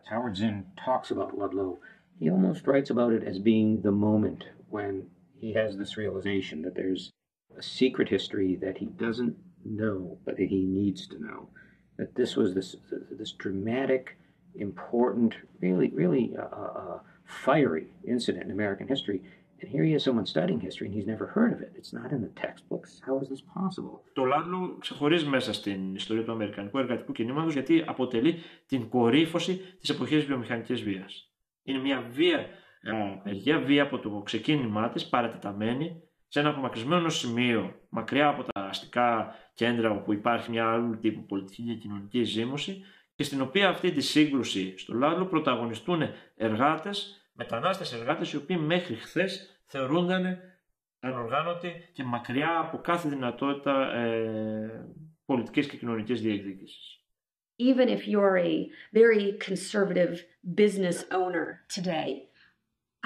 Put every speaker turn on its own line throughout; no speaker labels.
Howard Zinn talks about Ludlow, he almost writes about it as being the moment when he has this realization that there's a secret history that he doesn't know, but that he needs to know. That this was this dramatic, important, really fiery incident in American history. And here he is, someone studying history, and he's never heard of it. It's not in the textbooks. How is this possible?
Το Λάντλοου ξεχωρίζει μέσα στην ιστορία του Αμερικανικού εργατικού κινήματος γιατί αποτελεί την κορύφωση της εποχής βιομηχανικής βίας. Είναι μια βία από το ξεκίνημά της, παρατεταμένη, σε ένα απομακρυσμένο σημείο, μακριά από τα αστικά κέντρα όπου υπάρχει μια άλλου τύπου πολιτική και κοινωνική ζήμωση, και στην οποία αυτή τη σύγκρουση στο Λάντλοου πρωταγωνιστούν μετανάστες εργάτες, οι οποίοι μέχρι χθες θεωρούνταν ανοργάνωτοι και μακριά από κάθε δυνατότητα πολιτικής και κοινωνικής διεκδίκησης.
Even if you're a very conservative business owner today,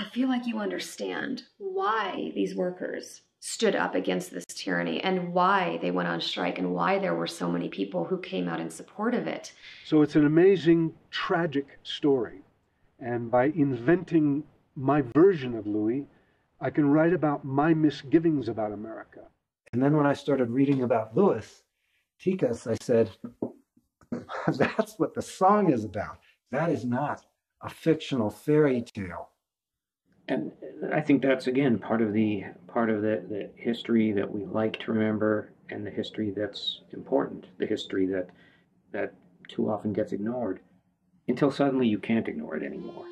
I feel like you understand why these workers stood up against this tyranny and why they went on strike and why there were so many people who came out in support of it.
So it's an amazing, tragic story. And by inventing my version of Louis, I can write about my misgivings about America.
And then when I started reading about Lewis Tίκας, I said, that's what the song is about. That is not a fictional fairy tale.
And I think that's, again, part of the history that we like to remember, and the history that's important, the history that too often gets ignored, until suddenly you can't ignore it anymore.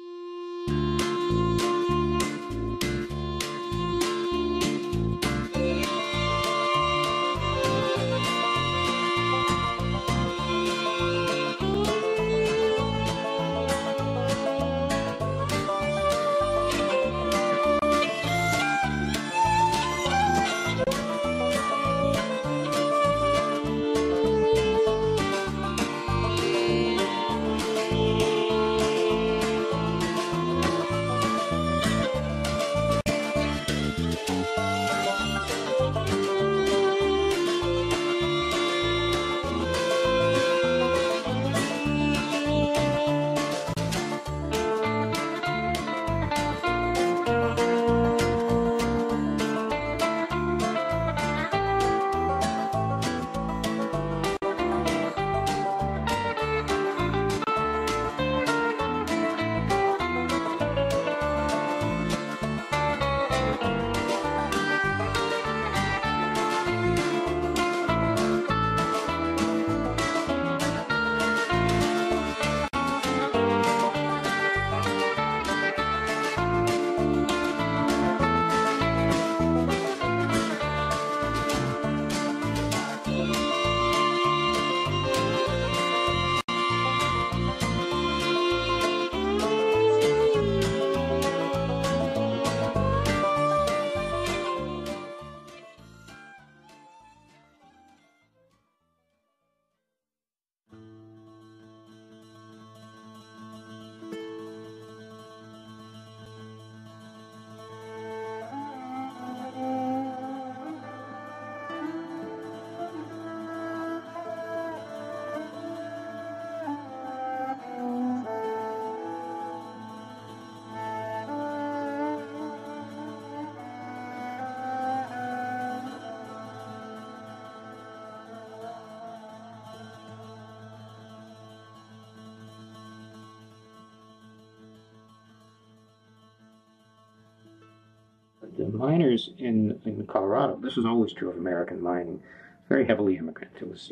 The miners in Colorado, this was always true of American mining, very heavily immigrant. It was,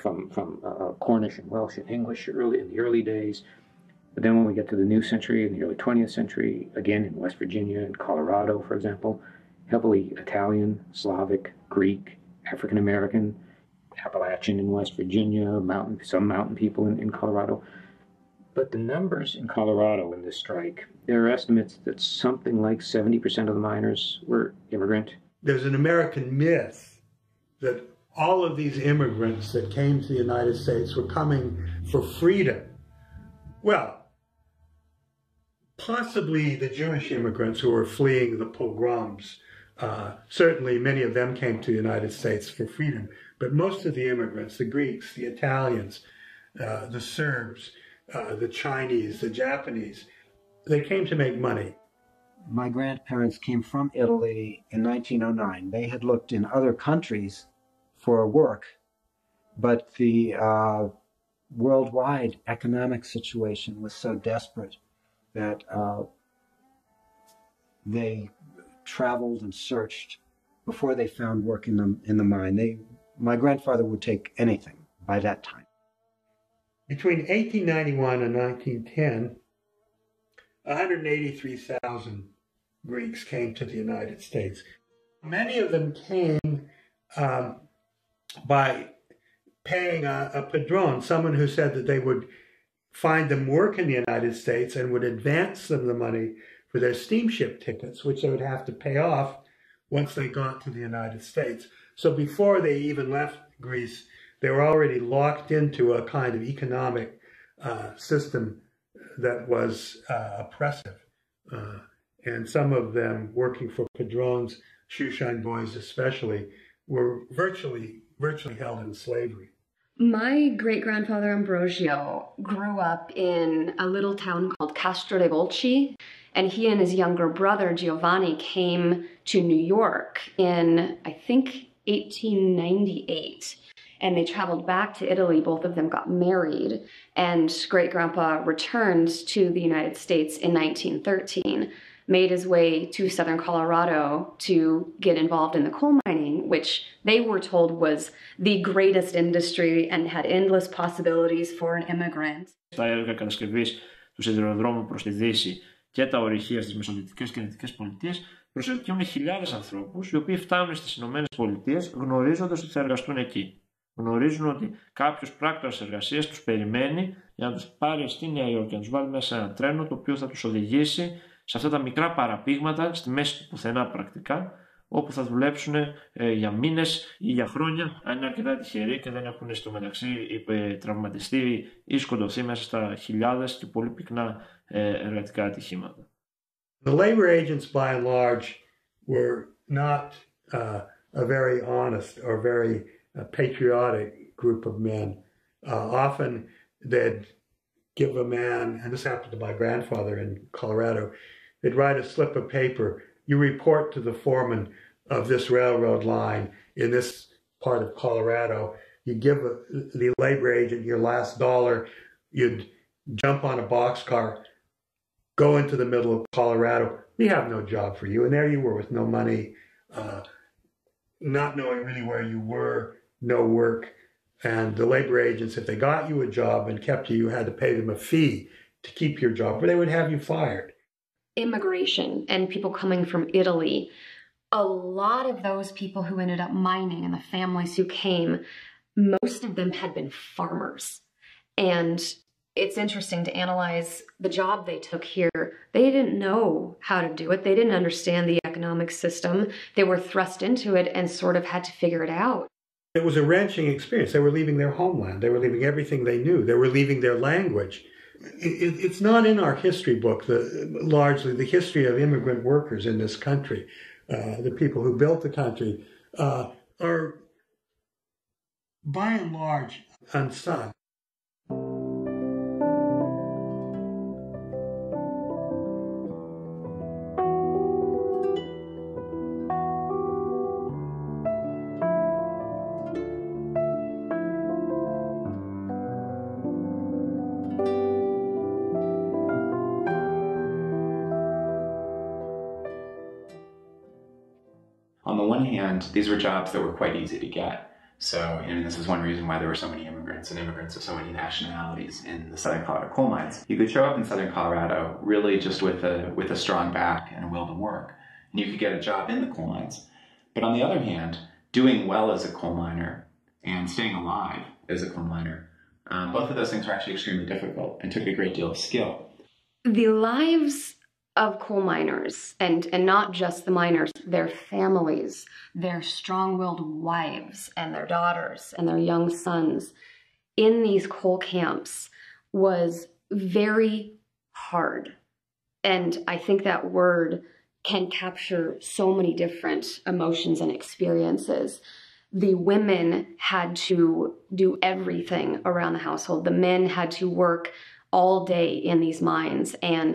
from Cornish and Welsh and English in the early days. But then when we get to the new century, in the early 20th century, again in West Virginia and Colorado, for example, heavily Italian, Slavic, Greek, African American, Appalachian in West Virginia, some mountain people in Colorado. But the numbers in Colorado in this strike, there are estimates that something like 70% of the miners were immigrant.
There's an American myth that all of these immigrants that came to the United States were coming for freedom. Well, possibly the Jewish immigrants who were fleeing the pogroms, certainly many of them came to the United States for freedom, but most of the immigrants, the Greeks, the Italians, the Serbs, the Chinese, the Japanese. They came to make money.
My grandparents came from Italy in 1909. They had looked in other countries for work, but the worldwide economic situation was so desperate that they traveled and searched before they found work in the mine. My grandfather would take anything by that time.
Between 1891 and 1910, 183,000 Greeks came to the United States. Many of them came by paying a padrone, someone who said that they would find them work in the United States and would advance them the money for their steamship tickets, which they would have to pay off once they got to the United States. So before they even left Greece, they were already locked into a kind of economic system that was oppressive. And some of them working for padrones, shoeshine boys especially, were virtually held in slavery.
My great-grandfather Ambrosio grew up in a little town called Castro de Volci, and he and his younger brother Giovanni came to New York in, I think, 1898. And they traveled back to Italy. Both of them got married, and great-grandpa returned to the United States in 1913, made his way to southern Colorado to get involved in the coal mining, which they were told was the greatest industry and had endless possibilities for an immigrant.
Τα έργα κατασκευής του σιδηροδρόμου προς τη Δύση και τα ορυχεία στις μεσοδυτικές και δυτικές πολιτείες προσελκύουν χιλιάδες ανθρώπους, οι οποίοι φτάνουν στις Ηνωμένες Πολιτείες γνωρίζοντας ότι θα εργαστούν εκεί. Γνωρίζουν ότι κάποιος πράκτορας εργασίας τους περιμένει για να τους πάρει στη Νέα Υόρκη και να τους βάλει μέσα σε ένα τρένο το οποίο θα τους οδηγήσει σε αυτά τα μικρά παραπήγματα στη μέση του πουθενά πρακτικά, όπου θα δουλέψουν για μήνες ή για χρόνια, αν είναι αρκετά τυχεροί και δεν έχουν στο μεταξύ τραυματιστεί ή σκοτωθεί μέσα στα χιλιάδες και πολύ πυκνά εργατικά ατυχήματα.
The labor agents by and large were not a very honest or very patriotic group of men. Often they'd give a man, and this happened to my grandfather in Colorado, they'd write a slip of paper. You report to the foreman of this railroad line in this part of Colorado. You give the labor agent your last $1. You'd jump on a boxcar, go into the middle of Colorado. We have no job for you. And there you were with no money, not knowing really where you were, no work. And the labor agents, if they got you a job and kept you, you had to pay them a fee to keep your job, or they would have you fired.
Immigration and people coming from Italy, a lot of those people who ended up mining and the families who came, most of them had been farmers. And it's interesting to analyze the job they took here. They didn't know how to do it. They didn't understand the economic system. They were thrust into it and sort of had to figure it out.
It was a wrenching experience. They were leaving their homeland. They were leaving everything they knew. They were leaving their language. It's not in our history book, largely the history of immigrant workers in this country. The people who built the country are, by and large, unsung.
On the one hand, these were jobs that were quite easy to get. So, and this is one reason why there were so many immigrants and immigrants of so many nationalities in the Southern Colorado coal mines. You could show up in Southern Colorado really just with a strong back and a will to work, and you could get a job in the coal mines. But on the other hand, doing well as a coal miner and staying alive as a coal miner, both of those things were actually extremely difficult and took a great deal of skill.
The lives of coal miners, and not just the miners, their families, their strong-willed wives and their daughters and their young sons in these coal camps was very hard. And I think that word can capture so many different emotions and experiences. The women had to do everything around the household. The men had to work all day in these mines. And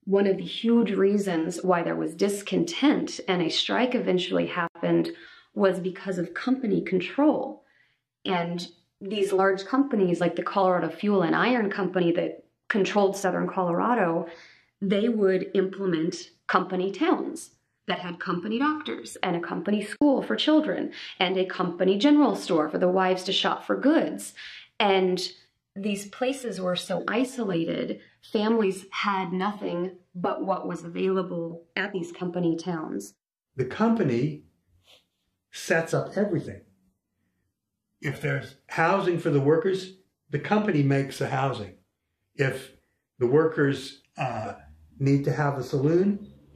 one of the huge reasons why there was discontent and a strike eventually happened was because of company control. And these large companies like the Colorado Fuel and Iron Company that controlled southern Colorado, they would implement company towns that had company doctors and a company school for children and a company general store for the wives to shop for goods. And these places were so isolated, families had nothing but what was available at these company towns.
The company sets up everything. If there's housing for the workers, the company makes the housing. If the workers need to have a saloon,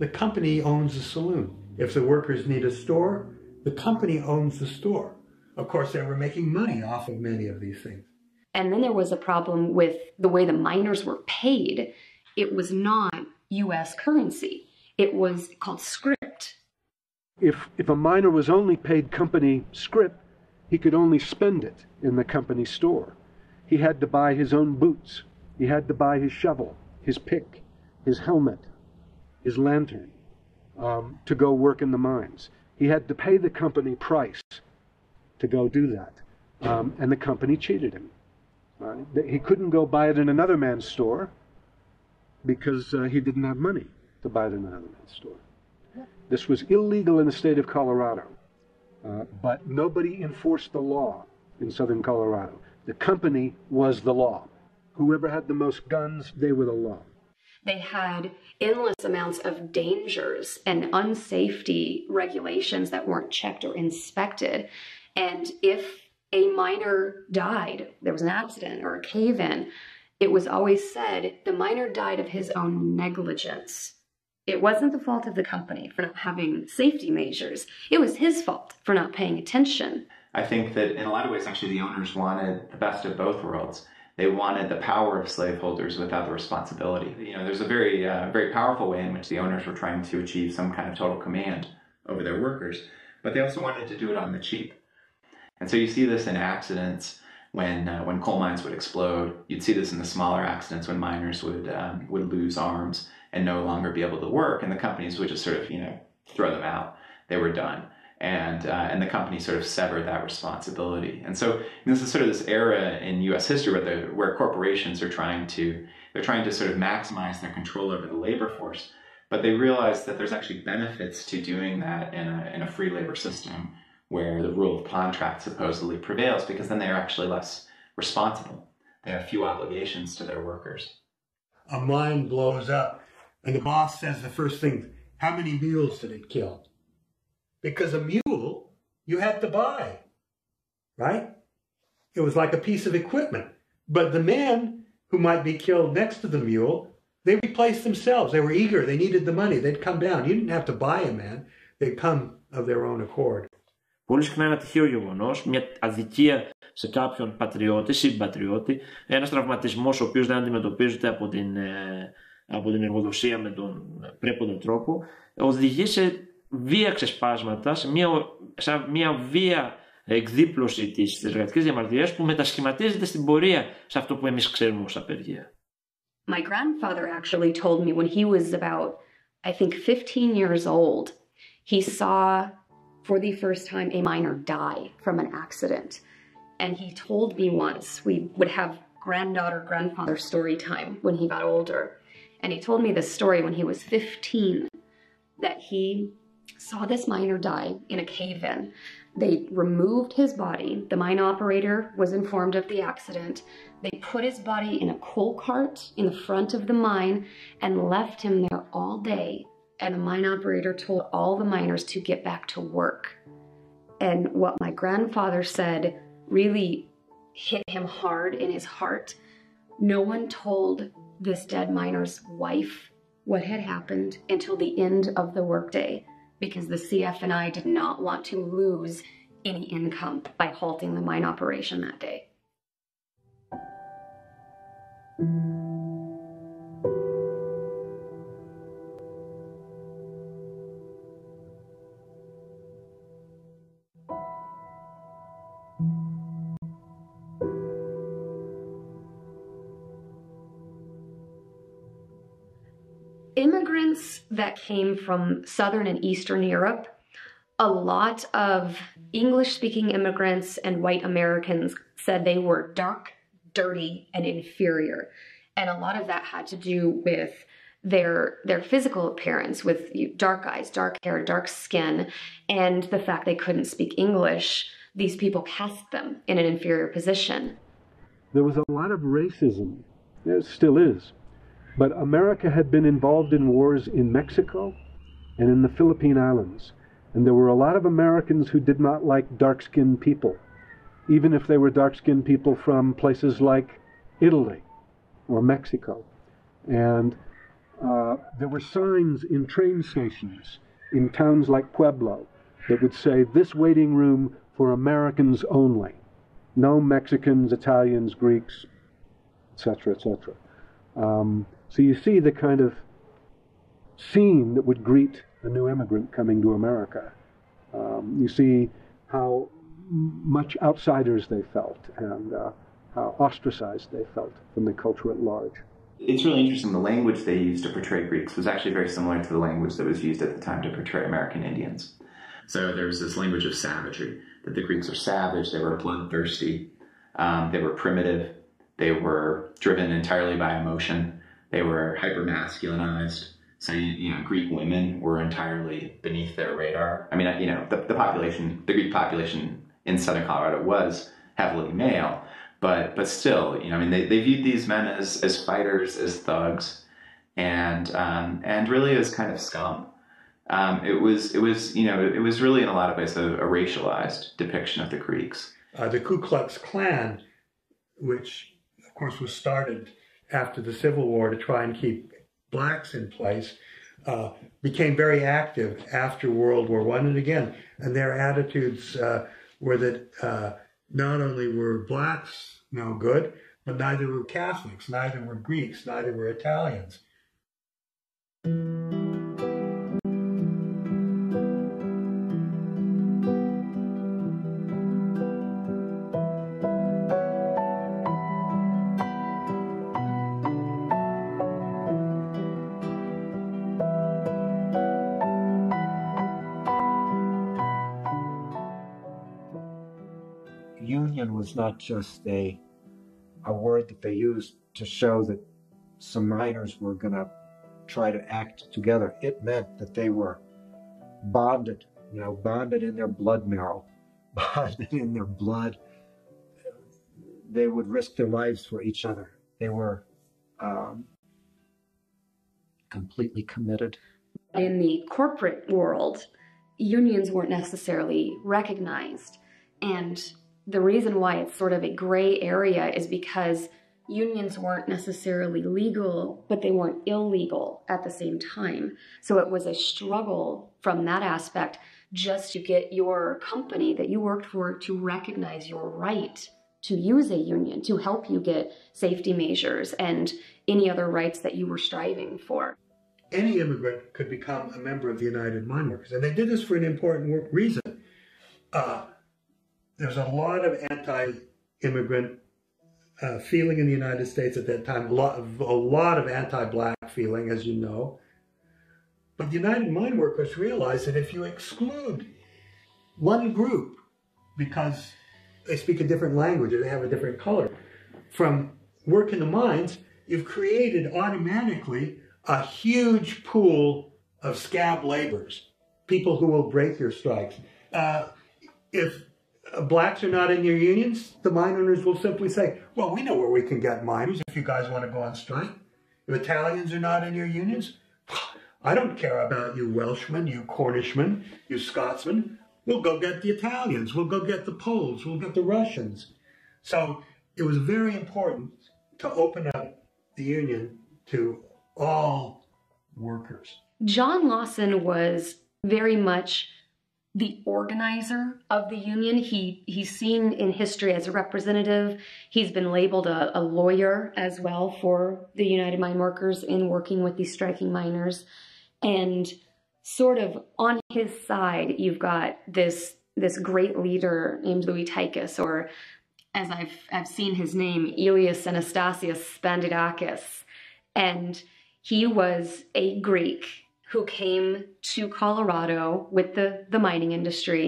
the company owns the saloon. If the workers need a store, the company owns the store. Of course, they were making money off of many of these things.
And then there was a problem with the way the miners were paid. It was not U.S. currency. It was called script.
If a miner was only paid company scrip, he could only spend it in the company store. He had to buy his own boots. He had to buy his shovel, his pick, his helmet, his lantern, to go work in the mines. He had to pay the company price to go do that. And the company cheated him. He couldn't go buy it in another man's store because he didn't have money to buy it in another man's store. This was illegal in the state of Colorado, but nobody enforced the law in southern Colorado. The company was the law. Whoever had the most guns, they were the law.
They had endless amounts of dangers and unsafety regulations that weren't checked or inspected. And if a miner died, there was an accident or a cave-in, it was always said the miner died of his own negligence. It wasn't the fault of the company for not having safety measures. It was his fault for not paying attention.
I think that in a lot of ways, actually, the owners wanted the best of both worlds. They wanted the power of slaveholders without the responsibility. You know, there's a very, very powerful way in which the owners were trying to achieve some kind of total command over their workers, but they also wanted to do it on the cheap. And so you see this in accidents when coal mines would explode. You'd see this in the smaller accidents when miners would lose arms and no longer be able to work, and the companies would just sort of, throw them out. They were done. And the company sort of severed that responsibility. And so this is sort of this era in U.S. history where corporations are trying to sort of maximize their control over the labor force, but they realize that there's actually benefits to doing that in a free labor system where the rule of contract supposedly prevails, because then they are actually less responsible. They have few obligations to their workers.
A mine blows up, and the boss says the first thing, how many mules did it kill? Because a mule you had to buy, right? It was like a piece of equipment. But the men who might be killed next to the mule, they replaced themselves. They were eager. They needed the money. They'd come down. You didn't have to buy a man. They'd come of their own accord.
Πολύ συχνά ένα τυχαίο γεγονός, μια αδικία σε κάποιον πατριώτη, συμπατριώτη, ένας τραυματισμός ο οποίος δεν αντιμετωπίζεται από την εργοδοσία με τον πρέποντα τρόπο, οδηγεί σε βία ξεσπάσματα, σε μια βία εκδίπλωση της εργατικής διαμαρτυρίας που μετασχηματίζεται στην πορεία σε αυτό που εμείς ξέρουμε ως απεργία.
My grandfather actually told me when he was about, I think, 15 years old, he saw for the first time a miner die from an accident. And he told me once, we would have grandfather story time when he got older. And he told me this story when he was 15, that he saw this miner die in a cave-in. They removed his body. The mine operator was informed of the accident. They put his body in a coal cart in the front of the mine and left him there all day. And the mine operator told all the miners to get back to work. And what my grandfather said really hit him hard in his heart. No one told this dead miner's wife what had happened until the end of the workday, because the CF&I did not want to lose any income by halting the mine operation that day. immigrants that came from Southern and Eastern Europe, a lot of English-speaking immigrants and white Americans said they were dark, dirty, and inferior. And a lot of that had to do with their physical appearance, with dark eyes, dark hair, dark skin, and the fact they couldn't speak English. These people cast them in an inferior position.
There was a lot of racism. There still is. But America had been involved in wars in Mexico and in the Philippine Islands. And there were a lot of Americans who did not like dark-skinned people, even if they were dark-skinned people from places like Italy or Mexico. And there were signs in train stations in towns like Pueblo that would say, "This waiting room for Americans only. No Mexicans, Italians, Greeks," etc., etc. So you see the kind of scene that would greet a new immigrant coming to America. You see how much outsiders they felt and how ostracized they felt from the culture at large.
It's really interesting. The language they used to portray Greeks was actually very similar to the language that was used at the time to portray American Indians. So there was this language of savagery, that the Greeks were savage, they were bloodthirsty, they were primitive, they were driven entirely by emotion, they were hyper-masculinized. So, Greek women were entirely beneath their radar. I mean, the Greek population in southern Colorado was heavily male, but still, they viewed these men as fighters, as thugs, and really as kind of scum. It was really in a lot of ways a racialized depiction of the Greeks.
The Ku Klux Klan, which of course was started after the Civil War to try and keep blacks in place, became very active after World War I and again. And their attitudes were that not only were blacks no good, but neither were Catholics, neither were Greeks, neither were Italians.
Union was not just a word that they used to show that some miners were going to try to act together. It meant that they were bonded, bonded in their blood marrow, bonded in their blood. They would risk their lives for each other. They were completely committed.
In the corporate world, unions weren't necessarily recognized. And the reason why it's sort of a gray area is because unions weren't necessarily legal, but they weren't illegal at the same time. So it was a struggle from that aspect just to get your company that you worked for to recognize your right to use a union, to help you get safety measures and any other rights that you were striving for.
Any immigrant could become a member of the United Mine Workers, and they did this for an important reason. There's a lot of anti-immigrant feeling in the United States at that time, a lot of anti-black feeling, as you know. But the United Mine Workers realized that if you exclude one group because they speak a different language or they have a different color from work in the mines, you've created automatically a huge pool of scab laborers, people who will break your strikes. If blacks are not in your unions, the mine owners will simply say, well, we know where we can get miners if you guys want to go on strike. If Italians are not in your unions, I don't care about you Welshmen, you Cornishmen, you Scotsmen. We'll go get the Italians, we'll go get the Poles, we'll get the Russians. So it was very important to open up the union to all workers.
John Lawson was very much the organizer of the union. He's seen in history as a representative. He's been labeled a lawyer as well for the United Mine Workers in working with these striking miners. And sort of on his side, you've got this great leader named Lúis Tίκas, or as I've seen his name, Elias Anastasios Spandidakis. And He was a Greek who came to Colorado with the mining industry,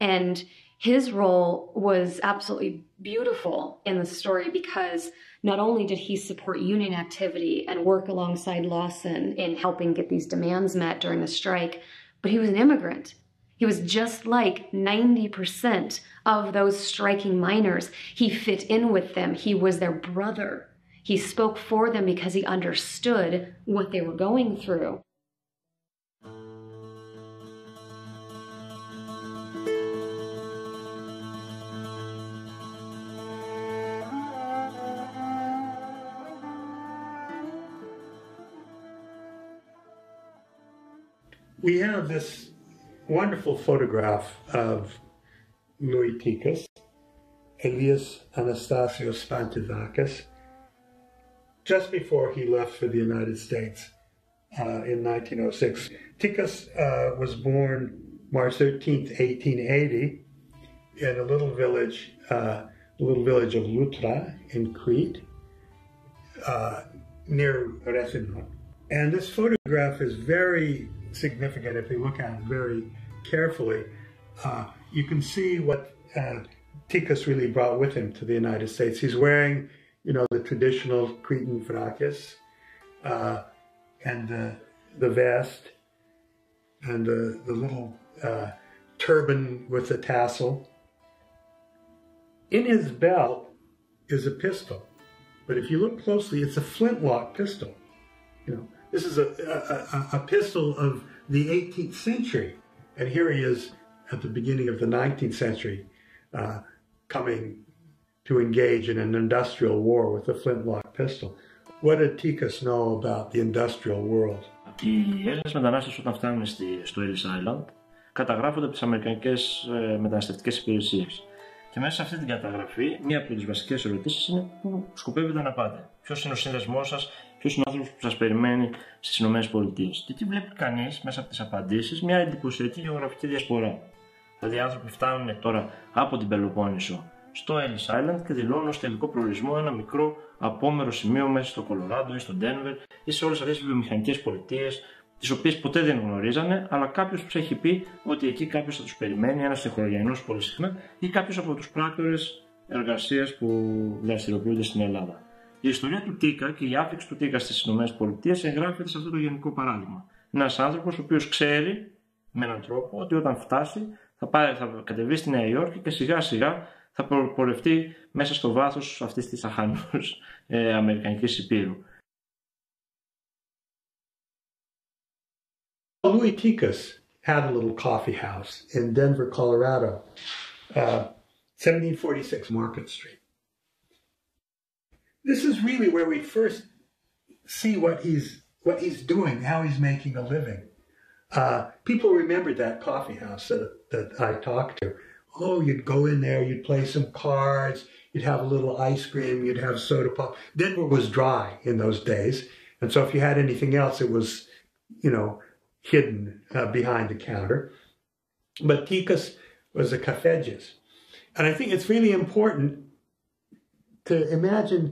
and his role was absolutely beautiful in the story because not only did he support union activity and work alongside Lawson in helping get these demands met during the strike, but he was an immigrant. He was just like 90% of those striking miners. He fit in with them. He was their brother. He spoke for them because he understood what they were going through.
We have this wonderful photograph of Lúis Tίκας, alias Anastasios Spantidakis, just before he left for the United States in 1906. Tίκας was born March 13th, 1880, in a little village of Loutra in Crete, near Resinon. And this photograph is very significant if you look at it very carefully. You can see what Tίκας really brought with him to the United States. He's wearing, you know, the traditional Cretan frakis and the vest and the little turban with the tassel. In his belt is a pistol, but if you look closely, it's a flintlock pistol. You know, this is a pistol of the 18th century, and here he is at the beginning of the 19th century, coming to engage in an industrial war with a flintlock pistol. What did Tίκας know about the industrial world?
Οι Έλληνες μετανάστες όταν φτάνουν στο Ellis Island καταγράφονται από τις Αμερικανικές μεταναστευτικές υπηρεσίες. Και μέσα σε αυτή την καταγραφή, μία από τις βασικές ερωτήσεις είναι πού σκοπεύετε να πάτε, ποιος είναι ο σύνδεσμός σας, ποιος είναι ο άνθρωπος που σας περιμένει στις ΗΠΑ. Και εκεί βλέπει κανείς μέσα από τις απαντήσεις μια εντυπωσιακή γεωγραφική διασπορά. Δηλαδή, οι άνθρωποι φτάνουν τώρα από την Πελοπόννησο στο Ellis Island και δηλώνουν ως τελικό προορισμό ένα μικρό απόμερο σημείο μέσα στο Κολοράντο ή στο Ντένβερ ή σε όλες αυτές τις βιομηχανικές πολιτείες, τις οποίες ποτέ δεν γνωρίζανε, αλλά κάποιος τους έχει πει ότι εκεί κάποιος θα τους περιμένει, ένας τεχνογενός πολύ συχνά ή κάποιος από τους πράκτορες εργασίας που δραστηριοποιούνται στην Ελλάδα. Η ιστορία του Τίκα και η άφηξη του Τίκα στις ΗΠΑ εγγράφεται σε αυτό το γενικό παράδειγμα. Ένας άνθρωπος ο οποίος ξέρει με έναν τρόπο ότι όταν φτάσει θα κατεβεί στη Νέα Υόρκη και σιγά σιγά θα πορευτεί μέσα στο βάθος αυτής της αχανούς αμερικανικής υπήρου.
Lúis Tίκας had a little coffee house in Denver, Colorado, 1746 Market Street. This is really where we first see what he's doing, how he's making a living. People remembered that coffee house that I talked to. Oh, you'd go in there, you'd play some cards, you'd have a little ice cream, you'd have soda pop. Denver was dry in those days, and so if you had anything else, it was, you know, hidden behind the counter. But Tίκας was a cafegius. And I think it's really important to imagine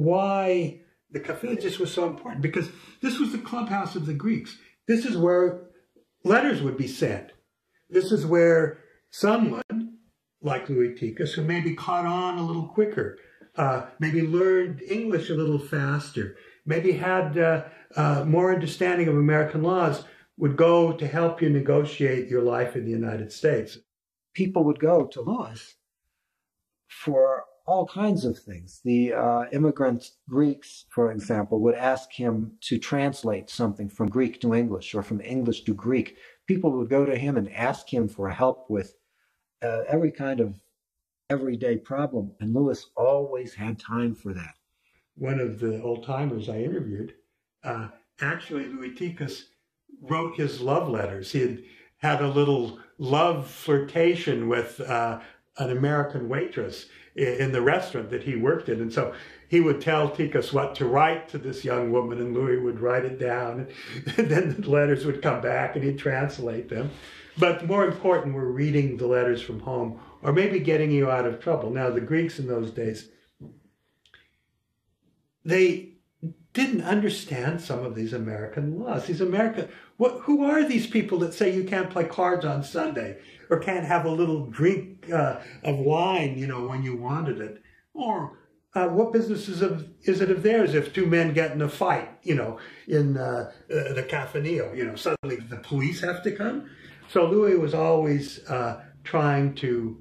why the cafegius was so important, because this was the clubhouse of the Greeks. This is where letters would be sent. This is where someone like Lúis Tίκας, who maybe caught on a little quicker, maybe learned English a little faster, maybe had more understanding of American laws, would go to help you negotiate your life in the United States.
People would go to Lewis for all kinds of things. The immigrant Greeks, for example, would ask him to translate something from Greek to English or from English to Greek. People would go to him and ask him for help with every kind of everyday problem, and Lewis always had time for that.
One of the old-timers I interviewed, actually Lúis Tίκας wrote his love letters. He had a little love flirtation with an American waitress in the restaurant that he worked in. And so he would tell Tίκας what to write to this young woman, and Louis would write it down. And then the letters would come back and he'd translate them. But more important were reading the letters from home, or maybe getting you out of trouble. Now, the Greeks in those days, they didn't understand some of these American laws. Who are these people that say you can't play cards on Sunday or can't have a little drink of wine, when you wanted it? Or what business is it of theirs if two men get in a fight, in the Cafaneo? Suddenly the police have to come? So Louis was always trying to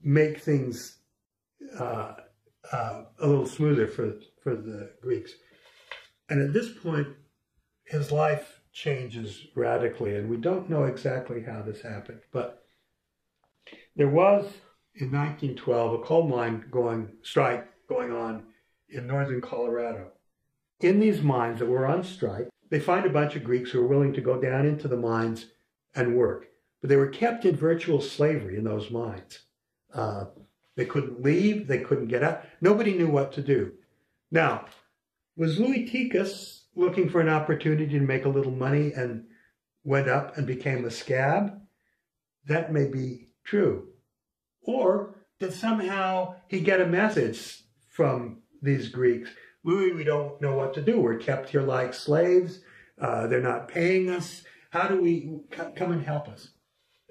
make things a little smoother for the Greeks. And at this point, his life changes radically, and we don't know exactly how this happened. But there was, in 1912, a coal mine strike going on in northern Colorado. In these mines that were on strike, they find a bunch of Greeks who were willing to go down into the mines and work. But they were kept in virtual slavery in those mines. They couldn't leave, they couldn't get out. Nobody knew what to do. Now, was Lúis Tίκas looking for an opportunity to make a little money and went up and became a scab? That may be true. Or did somehow he get a message from these Greeks? Louis, we don't know what to do. We're kept here like slaves. They're not paying us. How do we come and help us?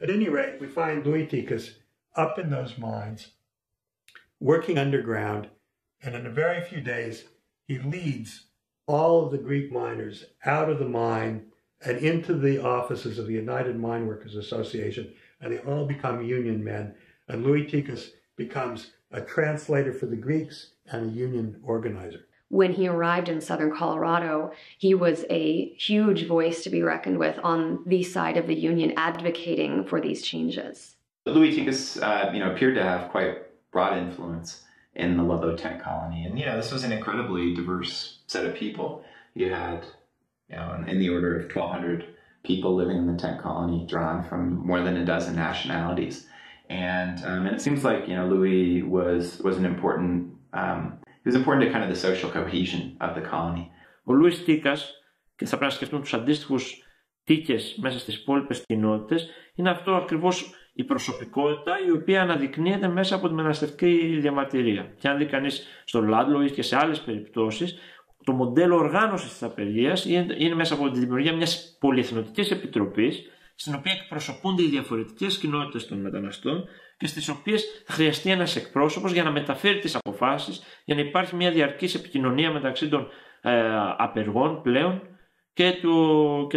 At any rate, we find Lúis Tίκas up in those mines, working underground, and in a very few days, he leads all of the Greek miners out of the mine and into the offices of the United Mine Workers Association, and they all become union men. And Lúis Tίκas becomes a translator for the Greeks and a union organizer.
When he arrived in southern Colorado, he was a huge voice to be reckoned with on the side of the union advocating for these changes.
Lúis Tίκas, appeared to have quite broad influence in the Ludlow tent colony. And, this was an incredibly diverse set of people. You had, in the order of 1,200 people living in the tent colony, drawn from more than a dozen nationalities. And it seems like, Louis was an important, he was important to kind of the social cohesion of the colony.
Ο Λούις Τίκας, και θα πρέπει να σκεφτούμε τους αντίστοιχους Τίκες μέσα στις υπόλοιπες κοινότητες, είναι αυτό ακριβώς η προσωπικότητα η οποία αναδεικνύεται μέσα από τη μεταναστευτική διαμαρτυρία. Και αν δει κανείς στο Λάντλοου και σε άλλες περιπτώσεις, το μοντέλο οργάνωσης της απεργίας είναι μέσα από τη δημιουργία μιας πολυεθνοτικής επιτροπής, στην οποία εκπροσωπούνται οι διαφορετικές κοινότητες των μεταναστών και στις οποίες θα χρειαστεί ένας εκπρόσωπος για να μεταφέρει τις αποφάσεις, για να υπάρχει μια διαρκής επικοινωνία μεταξύ των απεργών πλέον και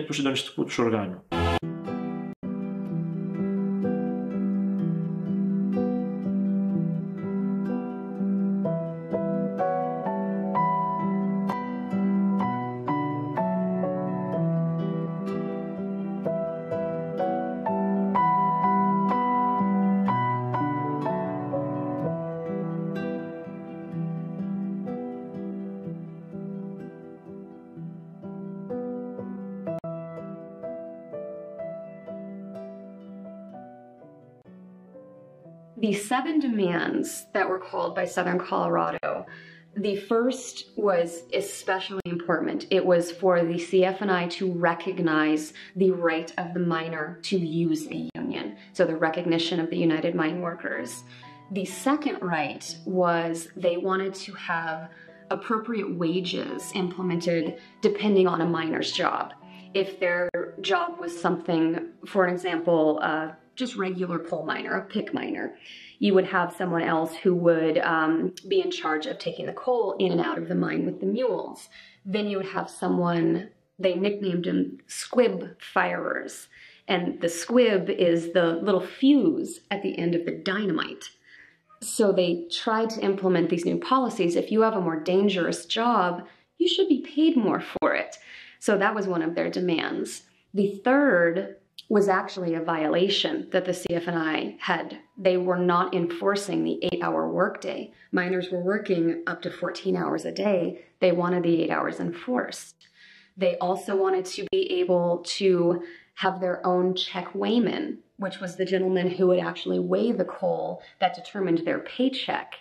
του συντονιστικού τους οργάνου.
The 7 demands that were called by Southern Colorado, the first was especially important. It was for the CF&I to recognize the right of the miner to use a union, so the recognition of the United Mine Workers. The second right was they wanted to have appropriate wages implemented depending on a miner's job. If their job was something, for example, just regular coal miner, a pick miner, you would have someone else who would be in charge of taking the coal in and out of the mine with the mules. Then you would have someone, they nicknamed them squib firers. And the squib is the little fuse at the end of the dynamite. So they tried to implement these new policies. If you have a more dangerous job, you should be paid more for it. So that was one of their demands. The third was actually a violation that the CF&I had. They were not enforcing the 8-hour workday. Miners were working up to 14 hours a day. They wanted the 8 hours enforced. They also wanted to be able to have their own check weighman, which was the gentleman who would actually weigh the coal that determined their paycheck.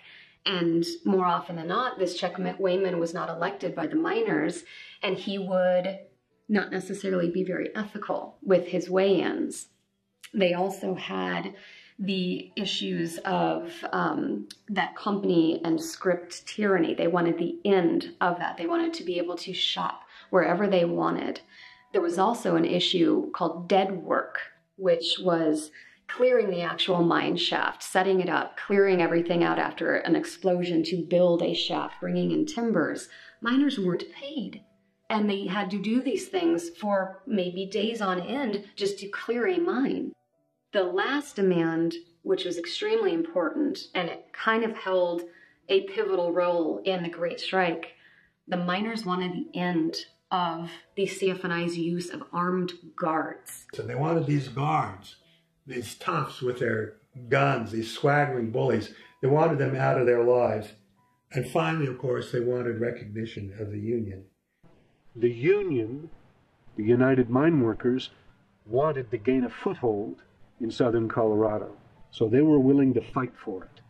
And more often than not, this check weighman was not elected by the miners, and he would not necessarily be very ethical with his weigh-ins. They also had the issues of that company and script tyranny. They wanted the end of that. They wanted to be able to shop wherever they wanted. There was also an issue called dead work, which was clearing the actual mine shaft, setting it up, clearing everything out after an explosion to build a shaft, bringing in timbers. Miners weren't paid. And they had to do these things for maybe days on end just to clear a mine. The last demand, which was extremely important, and it kind of held a pivotal role in the Great Strike, the miners wanted the end of the CF&I's use of armed guards.
So they wanted these guards, these toughs with their guns, these swaggering bullies. They wanted them out of their lives. And finally, of course, they wanted recognition of the Union.
The Union, the United Mine Workers, wanted to gain a foothold in southern Colorado. So they were willing to fight for it.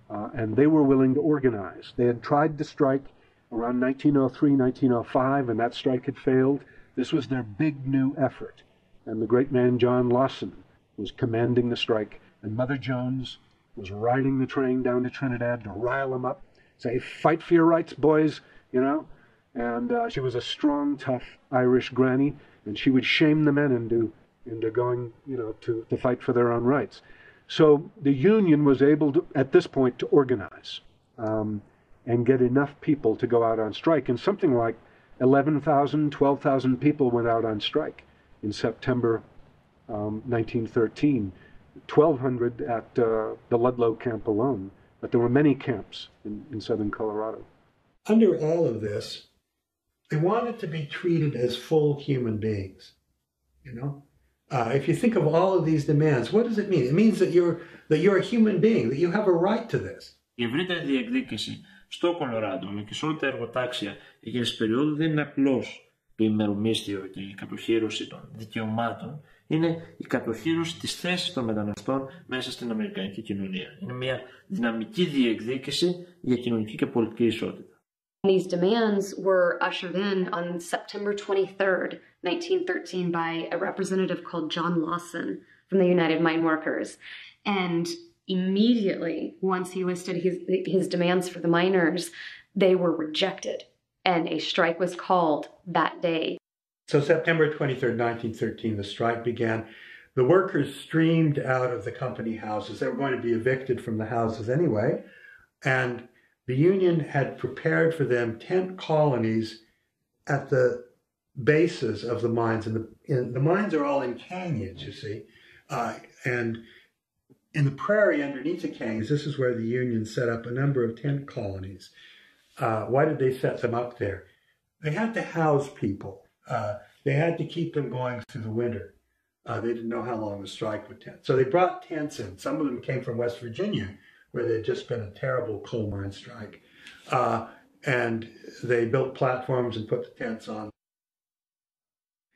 And they were willing to organize. They had tried to strike around 1903, 1905, and that strike had failed. This was their big new effort. And the great man John Lawson was commanding the strike. And Mother Jones was riding the train down to Trinidad to rile them up, say, fight for your rights, boys, you know. And she was a strong, tough Irish granny, and she would shame the men into going, you know, to fight for their own rights. So the Union was able to, at this point, to organize and get enough people to go out on strike. And something like 11,000, 12,000 people went out on strike in September 1913. 1,200 at the Ludlow camp alone. But there were many camps in southern Colorado.
Under all of this, they wanted to be treated as full human beings, you know? If you think of all of these demands, what does it mean? It means that you're a human being, that you have a right to this.
Η ευρύτερη διεκδίκηση στο Κολοράντο αλλά και σε όλη τα εργοτάξια εκείνης της περίοδου δεν είναι απλώς το ημερομίσθιο και η κατοχύρωση των δικαιωμάτων, είναι η κατοχύρωση της θέσης των μεταναστών μέσα στην αμερικανική κοινωνία. Είναι μια δυναμική διεκδίκηση για κοινωνική και πολιτική ισότητα.
These demands were ushered in on September 23rd, 1913 by a representative called John Lawson from the United Mine Workers. And immediately, once he listed his demands for the miners, they were rejected. And a strike was called that day.
So September 23rd, 1913, the strike began. The workers streamed out of the company houses. They were going to be evicted from the houses anyway. And the Union had prepared for them tent colonies at the bases of the mines. And the mines are all in canyons, you see. And in the prairie underneath the canyons, this is where the Union set up a number of tent colonies. Why did they set them up there? They had to house people. They had to keep them going through the winter. They didn't know how long the strike would end. So they brought tents in. Some of them came from West Virginia, where there had just been a terrible coal mine strike. And they built platforms and put the tents on.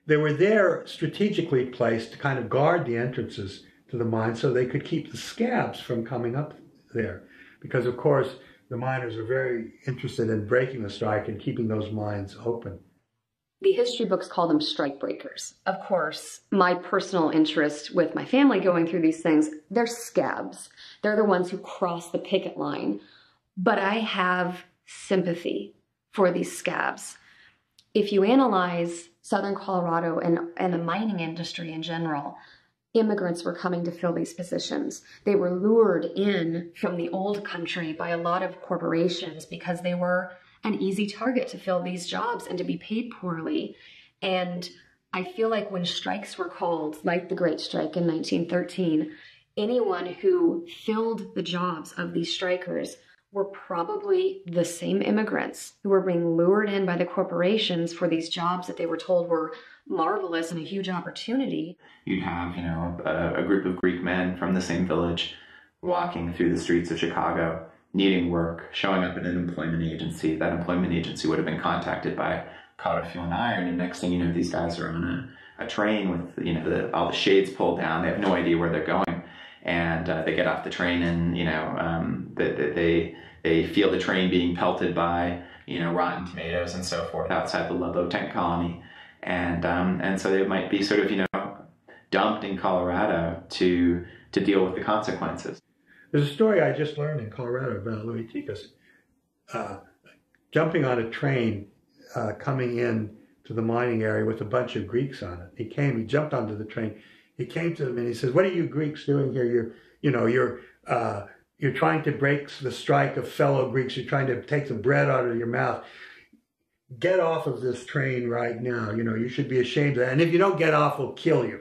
They were there strategically placed to kind of guard the entrances to the mine so they could keep the scabs from coming up there. Because, of course, the miners are very interested in breaking the strike and keeping those mines open.
The history books call them strike breakers. Of course, my personal interest with my family going through these things, they're scabs. They're the ones who cross the picket line. But I have sympathy for these scabs. If you analyze southern Colorado and the mining industry in general, immigrants were coming to fill these positions. They were lured in from the old country by a lot of corporations because they were an easy target to fill these jobs and to be paid poorly. And I feel like when strikes were called, like the Great Strike in 1913, anyone who filled the jobs of these strikers were probably the same immigrants who were being lured in by the corporations for these jobs that they were told were marvelous and a huge opportunity.
You'd have, you know, a group of Greek men from the same village walking through the streets of Chicago, needing work, showing up at an employment agency. That employment agency would have been contacted by Powder Fuel and Iron, and next thing you know, these guys are on a train with, you know, all the shades pulled down. They have no idea where they're going, and they get off the train, and you know, they feel the train being pelted by, you know, rotten tomatoes and so forth outside the Ludlow tent colony, and so they might be sort of, you know, dumped in Colorado to to deal with the consequences.
There's a story I just learned in Colorado about Louis Tίκas jumping on a train coming in to the mining area with a bunch of Greeks on it. He jumped onto the train. He came to them and he says, "What are you Greeks doing here? You're trying to break the strike of fellow Greeks. You're trying to take the bread out of your mouth. Get off of this train right now. You should be ashamed of that. And if you don't get off, we'll kill you."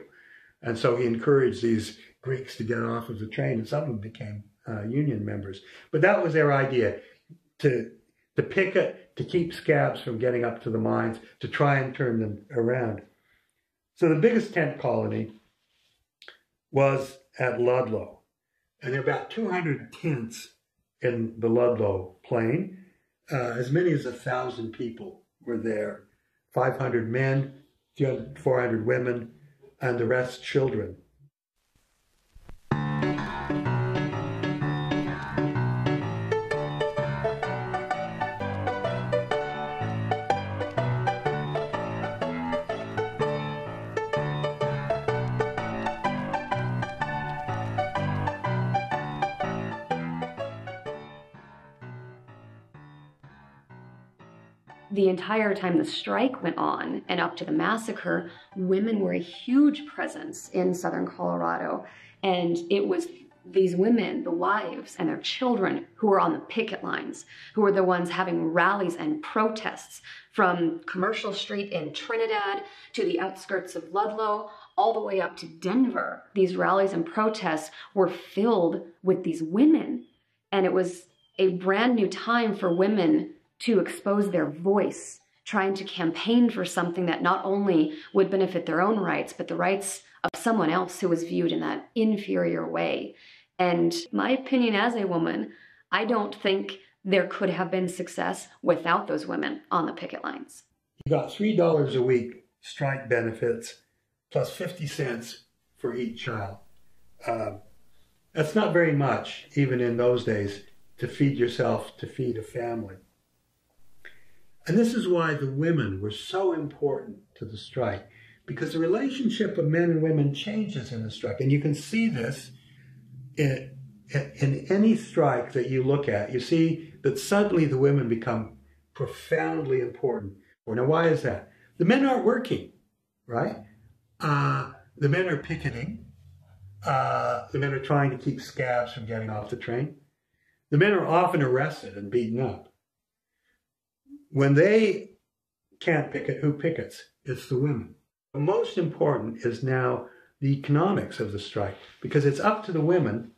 And so he encouraged these Greeks to get off of the train, and some of them became union members. But that was their idea, to picket, to keep scabs from getting up to the mines, to try and turn them around. So the biggest tent colony was at Ládlow. And there are about 200 tents in the Ládlow plain. As many as 1,000 people were there. 500 men, 400 women, and the rest children.
The entire time the strike went on and up to the massacre, women were a huge presence in southern Colorado. And it was these women, the wives and their children, who were on the picket lines, who were the ones having rallies and protests from Commercial Street in Trinidad to the outskirts of Ládlow, all the way up to Denver. These rallies and protests were filled with these women. And it was a brand new time for women to expose their voice, trying to campaign for something that not only would benefit their own rights, but the rights of someone else who was viewed in that inferior way. And my opinion as a woman, I don't think there could have been success without those women on the picket lines.
You got $3 a week strike benefits, plus 50 cents for each child. That's not very much, even in those days, to feed yourself, to feed a family. And this is why the women were so important to the strike, because the relationship of men and women changes in the strike. And you can see this in any strike that you look at. You see that suddenly the women become profoundly important. Now, why is that? The men aren't working, right? The men are picketing. The men are trying to keep scabs from getting off the train. The men are often arrested and beaten up. When they can't picket, who pickets? It's the women. The most important is now the economics of the strike, because it's up to the women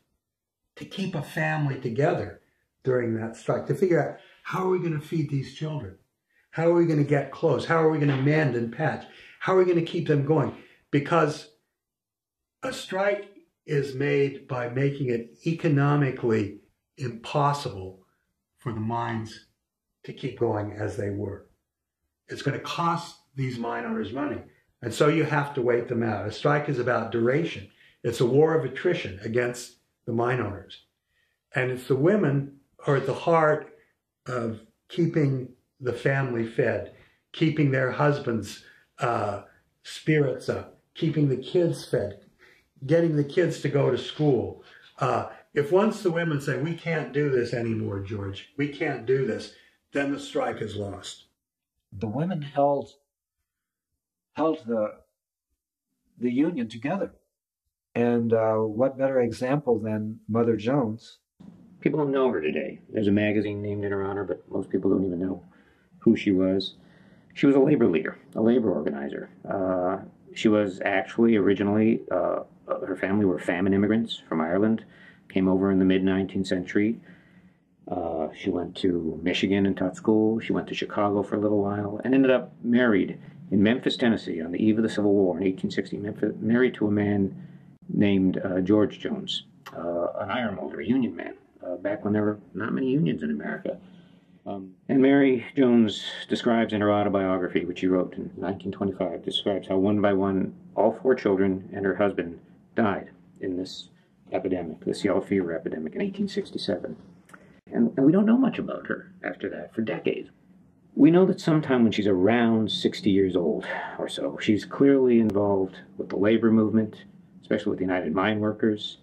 to keep a family together during that strike, to figure out, how are we going to feed these children? How are we going to get clothes? How are we going to mend and patch? How are we going to keep them going? Because a strike is made by making it economically impossible for the mines to keep going as they were. It's going to cost these mine owners money. And so you have to wait them out. A strike is about duration. It's a war of attrition against the mine owners. And it's the women who are at the heart of keeping the family fed, keeping their husbands' spirits up, keeping the kids fed, getting the kids to go to school. If once the women say, "We can't do this anymore, George, we can't do this," then the strike is lost.
The women held the union together. And what better example than Mother Jones?
People don't know her today. There's a magazine named in her honor, but most people don't even know who she was. She was a labor leader, a labor organizer. She was actually originally, her family were famine immigrants from Ireland, came over in the mid-19th century. She went to Michigan and taught school. She went to Chicago for a little while and ended up married in Memphis, Tennessee on the eve of the Civil War in 1860. Married to a man named George Jones, an ironmonger, a union man, back when there were not many unions in America. And Mary Jones describes in her autobiography, which she wrote in 1925, describes how one by one all 4 children and her husband died in this epidemic, this yellow fever epidemic in 1867. And we don't know much about her after that for decades. We know that sometime when she's around 60 years old or so, she's clearly involved with the labor movement, especially with the United Mine Workers,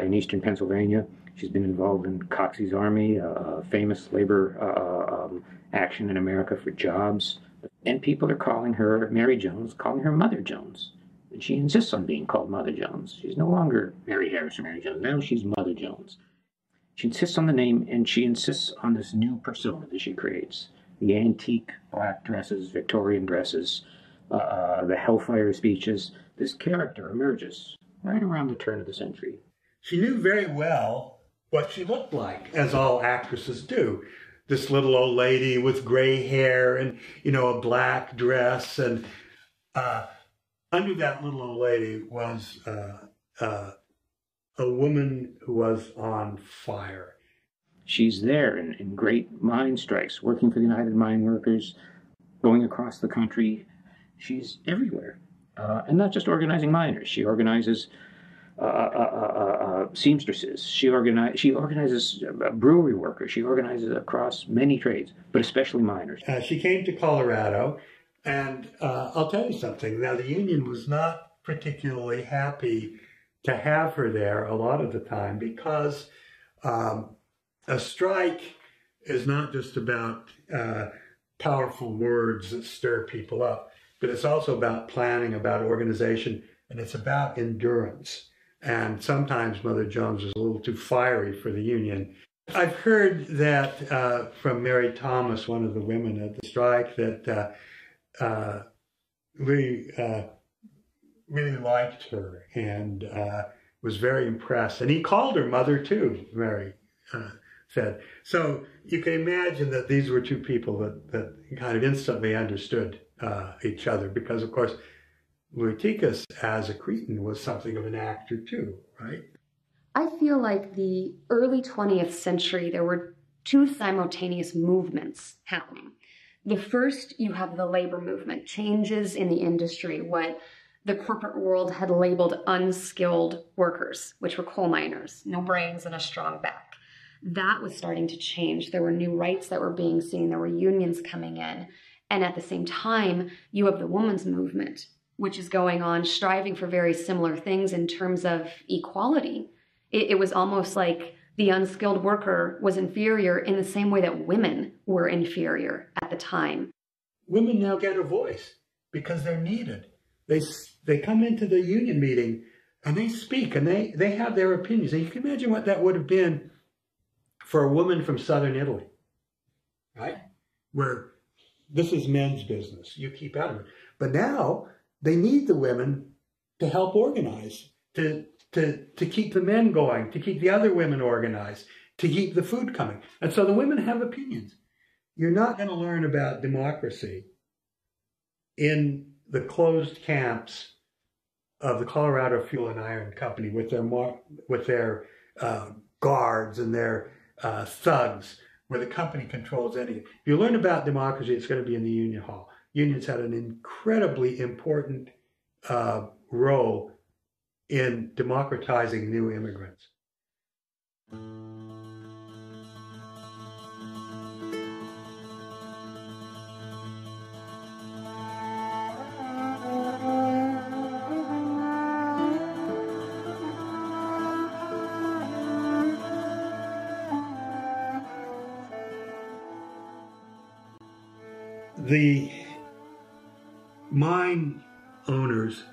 in eastern Pennsylvania. She's been involved in Coxey's Army, a famous labor action in America for jobs. And people are calling her Mary Jones, calling her Mother Jones. And she insists on being called Mother Jones. She's no longer Mary Harris or Mary Jones. Now she's Mother Jones. She insists on the name, and she insists on this new persona that she creates. The antique black dresses, Victorian dresses, the hellfire speeches. This character emerges right around the turn of the century.
She knew very well what she looked like, as all actresses do. This little old lady with gray hair and, a black dress. And under that little old lady was a woman who was on fire.
She's there in great mine strikes, working for the United Mine Workers, going across the country. She's everywhere. And not just organizing miners. She organizes seamstresses. She organizes brewery workers. She organizes across many trades, but especially miners.
She came to Colorado, and I'll tell you something. Now, the union was not particularly happy to have her there a lot of the time, because a strike is not just about powerful words that stir people up, but it's also about planning, about organization, and it's about endurance. And sometimes Mother Jones was a little too fiery for the union. I've heard that from Mary Thomas, one of the women at the strike, that really liked her and was very impressed. And he called her mother too, Mary said. So you can imagine that these were two people that kind of instantly understood each other, because, of course, Lúis Tίκas, as a Cretan, was something of an actor too, right?
I feel like the early 20th century, there were two simultaneous movements happening. The first, you have the labor movement, changes in the industry, what the corporate world had labeled unskilled workers, which were coal miners, no brains and a strong back. That was starting to change. There were new rights that were being seen. There were unions coming in. And at the same time, you have the women's movement, which is going on, striving for very similar things in terms of equality. It was almost like the unskilled worker was inferior in the same way that women were inferior at the time.
Women now get a voice because they're needed. They come into the union meeting and they speak and they have their opinions. And you can imagine what that would have been for a woman from southern Italy, right? Where this is men's business. You keep out of it. But now they need the women to help organize, to keep the men going, to keep the other women organized, to keep the food coming. And so the women have opinions. You're not going to learn about democracy in the closed camps of the Colorado Fuel and Iron Company with their guards and their thugs, where the company controls anything. If you learn about democracy, it's going to be in the union hall. Unions had an incredibly important role in democratizing new immigrants. The mine owners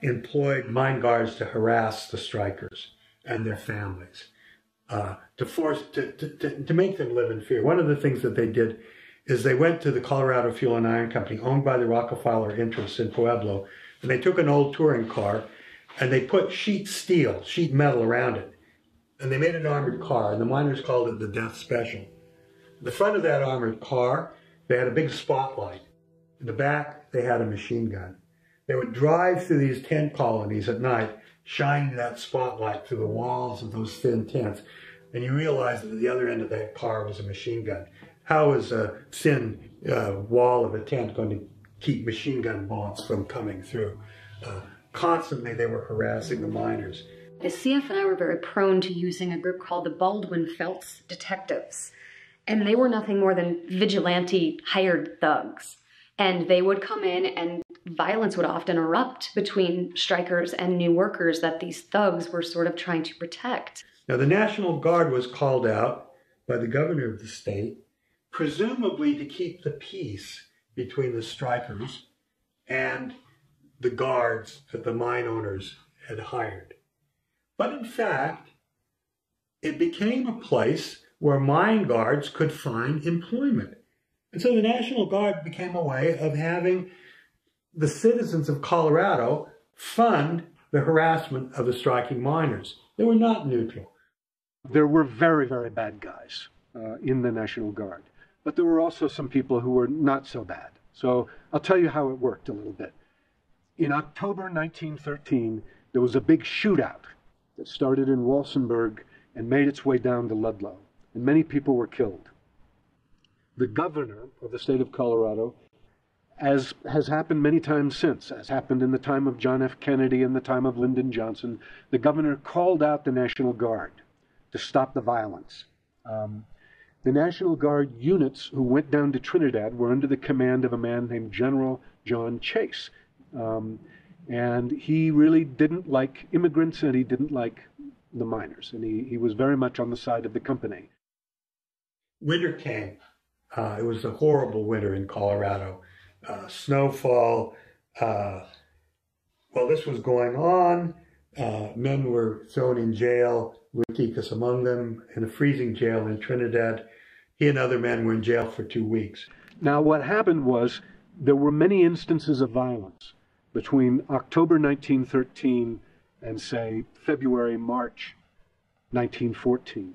employed mine guards to harass the strikers and their families, to make them live in fear. One of the things that they did is they went to the Colorado Fuel and Iron Company, owned by the Rockefeller interests in Pueblo, and they took an old touring car and they put sheet metal around it, and they made an armored car, and the miners called it the Death Special. The front of that armored car, they had a big spotlight. In the back, they had a machine gun. They would drive through these tent colonies at night, shining that spotlight through the walls of those thin tents. And you realize that at the other end of that car was a machine gun. How is a thin wall of a tent going to keep machine gun bullets from coming through? Constantly, they were harassing the miners.
The CF&I were very prone to using a group called the Baldwin Felts Detectives. And they were nothing more than vigilante hired thugs. And they would come in and violence would often erupt between strikers and new workers that these thugs were sort of trying to protect.
Now, the National Guard was called out by the governor of the state, presumably to keep the peace between the strikers and the guards that the mine owners had hired. But in fact, it became a place where mine guards could find employment. And so the National Guard became a way of having the citizens of Colorado fund the harassment of the striking miners. They were not neutral.
There were very, very bad guys in the National Guard, but there were also some people who were not so bad. So I'll tell you how it worked a little bit. In October 1913, there was a big shootout that started in Walsenburg and made its way down to Ludlow, and many people were killed. The governor of the state of Colorado, as has happened many times since, as happened in the time of John F. Kennedy and the time of Lyndon Johnson, the governor called out the National Guard to stop the violence. The National Guard units who went down to Trinidad were under the command of a man named General John Chase. And he really didn't like immigrants and he didn't like the miners. And he was very much on the side of the company.
Winter came. It was a horrible winter in Colorado. Snowfall. While this was going on, men were thrown in jail, Lúis Tίκas among them, in a freezing jail in Trinidad. He and other men were in jail for 2 weeks.
Now what happened was there were many instances of violence between October 1913 and, say, February, March 1914.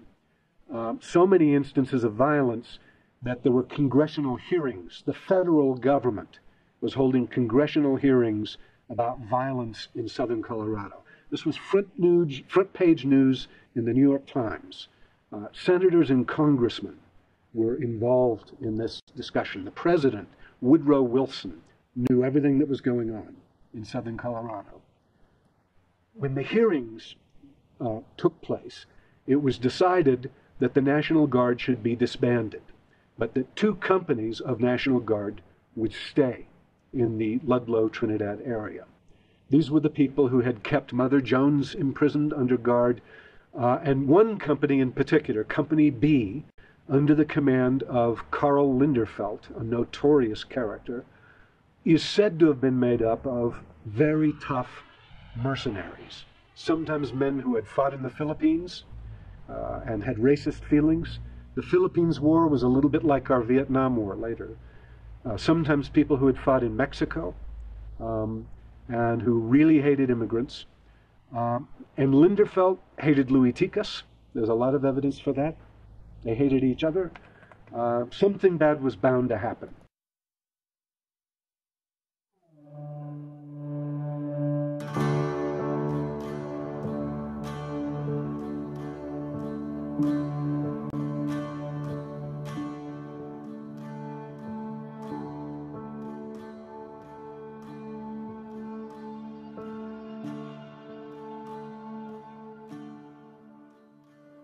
So many instances of violence that there were congressional hearings. The federal government was holding congressional hearings about violence in southern Colorado. This was front page news in the New York Times. Senators and congressmen were involved in this discussion. The president, Woodrow Wilson, knew everything that was going on in southern Colorado. When the hearings took place, it was decided that the National Guard should be disbanded, but that 2 companies of National Guard would stay in the Ludlow, Trinidad area. These were the people who had kept Mother Jones imprisoned under guard, and one company in particular, Company B, under the command of Carl Linderfelt, a notorious character, is said to have been made up of very tough mercenaries, sometimes men who had fought in the Philippines and had racist feelings. The Philippines War was a little bit like our Vietnam War later. Sometimes people who had fought in Mexico and who really hated immigrants. And Linderfelt hated Lúis Tίκas. There's a lot of evidence for that. They hated each other. Something bad was bound to happen.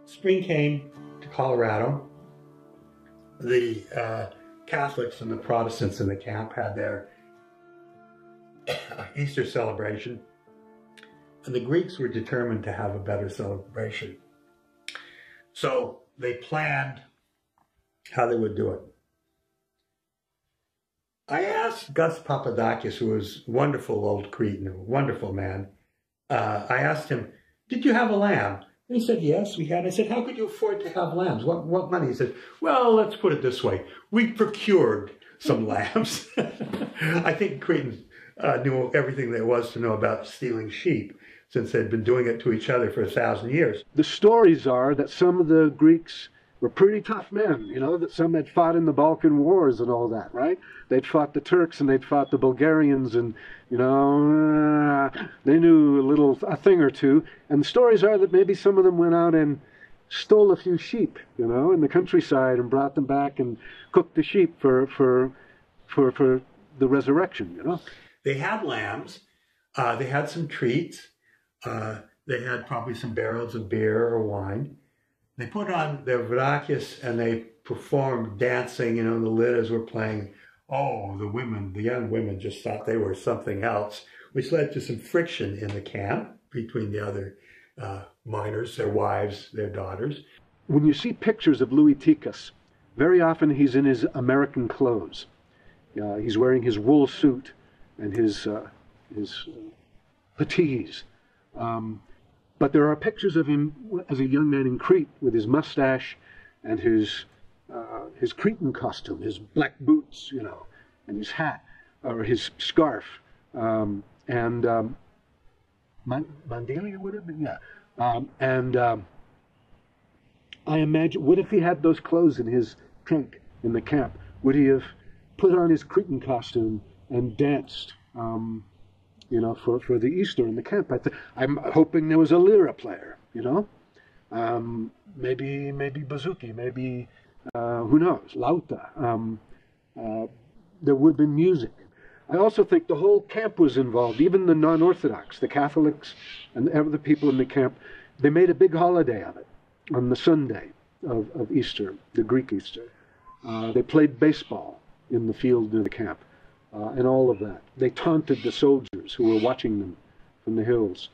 Spring came to Colorado. The Catholics and the Protestants in the camp had their Easter celebration, and the Greeks were determined to have a better celebration. So they planned how they would do it. I asked Gus Papadakis, who was a wonderful old Cretan, a wonderful man, I asked him, did you have a lamb? And he said, yes, we had. I said, how could you afford to have lambs? What money? He said, well, let's put it this way. We procured some lambs. I think Cretans knew everything there was to know about stealing sheep, since they'd been doing it to each other for 1,000 years.
The stories are that some of the Greeks were pretty tough men, you know, that some had fought in the Balkan Wars and all that, right? They'd fought the Turks and they'd fought the Bulgarians and, you know, they knew a thing or two. And the stories are that maybe some of them went out and stole a few sheep, you know, in the countryside and brought them back and cooked the sheep for the resurrection, you know.
They had lambs. They had some treats. They had probably some barrels of beer or wine. They put on their vrakis and they performed dancing, you know, the litters were playing oh, the young women just thought they were something else, which led to some friction in the camp between the other miners, their wives, their daughters.
When you see pictures of Lúis Tίκas, very often he's in his American clothes. He's wearing his wool suit and his puttees. But there are pictures of him as a young man in Crete with his mustache and his Cretan costume, his black boots, you know, and his hat, or his scarf, and Mandalia would have been, yeah. I imagine, what if he had those clothes in his trunk in the camp? Would he have put on his Cretan costume and danced, you know, for the Easter in the camp? I'm hoping there was a lira player, you know, maybe bouzouki, maybe who knows, lauta. There would have been music. I also think the whole camp was involved, even the non-Orthodox, the Catholics, and the people in the camp. They made a big holiday of it on the Sunday of Easter, the Greek Easter. They played baseball in the field near the camp, and all of that. They taunted the soldiers who were watching them from the hills.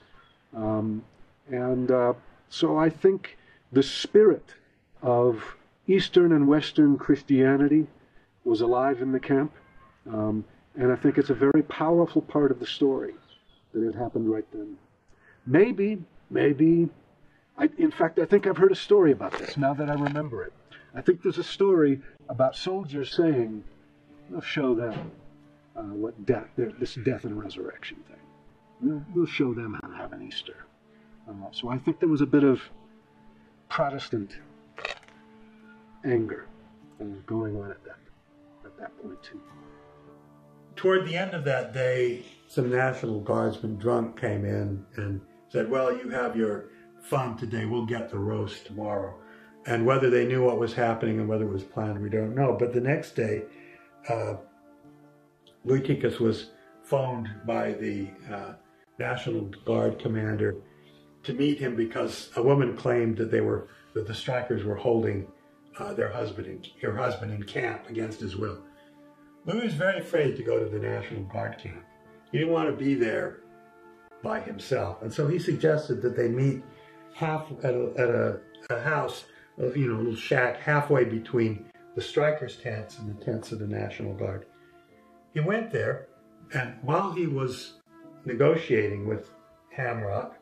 So I think the spirit of Eastern and Western Christianity was alive in the camp. And I think it's a very powerful part of the story that it happened right then. Maybe, in fact, I think I've heard a story about this now that I remember it. I think there's a story about soldiers saying, we'll show them this death and resurrection thing. We'll show them how to have an Easter. So I think there was a bit of Protestant anger going on at that point too.
Toward the end of that day, some National Guardsmen drunk came in and said, well, you have your fun today, we'll get the roast tomorrow. And whether they knew what was happening and whether it was planned, we don't know. But the next day, Lúis Tίκas was phoned by the National Guard commander to meet him because a woman claimed that the strikers were holding her husband in camp against his will. Lúis was very afraid to go to the National Guard camp. He didn't want to be there by himself. And so he suggested that they meet at a house, you know, a little shack halfway between the strikers' tents and the tents of the National Guard. He went there, and while he was negotiating with Hamrock,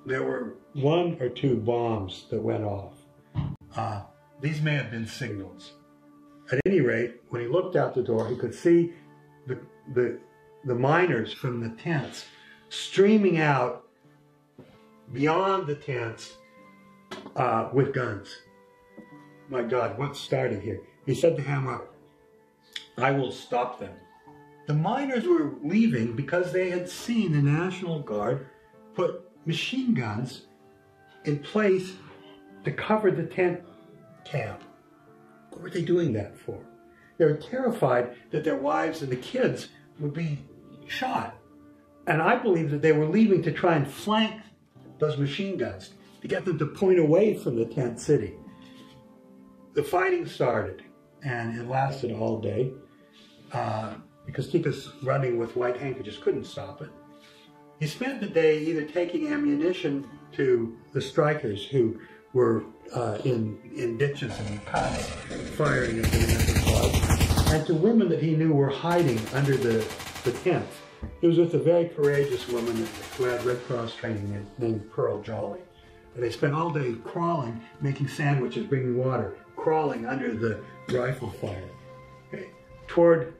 there were 1 or 2 bombs that went off. These may have been signals. At any rate, when he looked out the door, he could see the miners from the tents streaming out beyond the tents with guns. My God, what started here? He said to Hamrock, I will stop them. The miners were leaving because they had seen the National Guard put machine guns in place to cover the tent camp. What were they doing that for? They were terrified that their wives and the kids would be shot. And I believe that they were leaving to try and flank those machine guns, to get them to point away from the tent city. The fighting started, and it lasted all day, because Tίκas running with white handkerchiefs couldn't stop it. He spent the day either taking ammunition to the strikers who were in ditches and cuts, firing at the National Guard, and to women that he knew were hiding under the tent. He was with a very courageous woman who had Red Cross training named Pearl Jolly. And they spent all day crawling, making sandwiches, bringing water, crawling under the rifle fire. Okay. Toward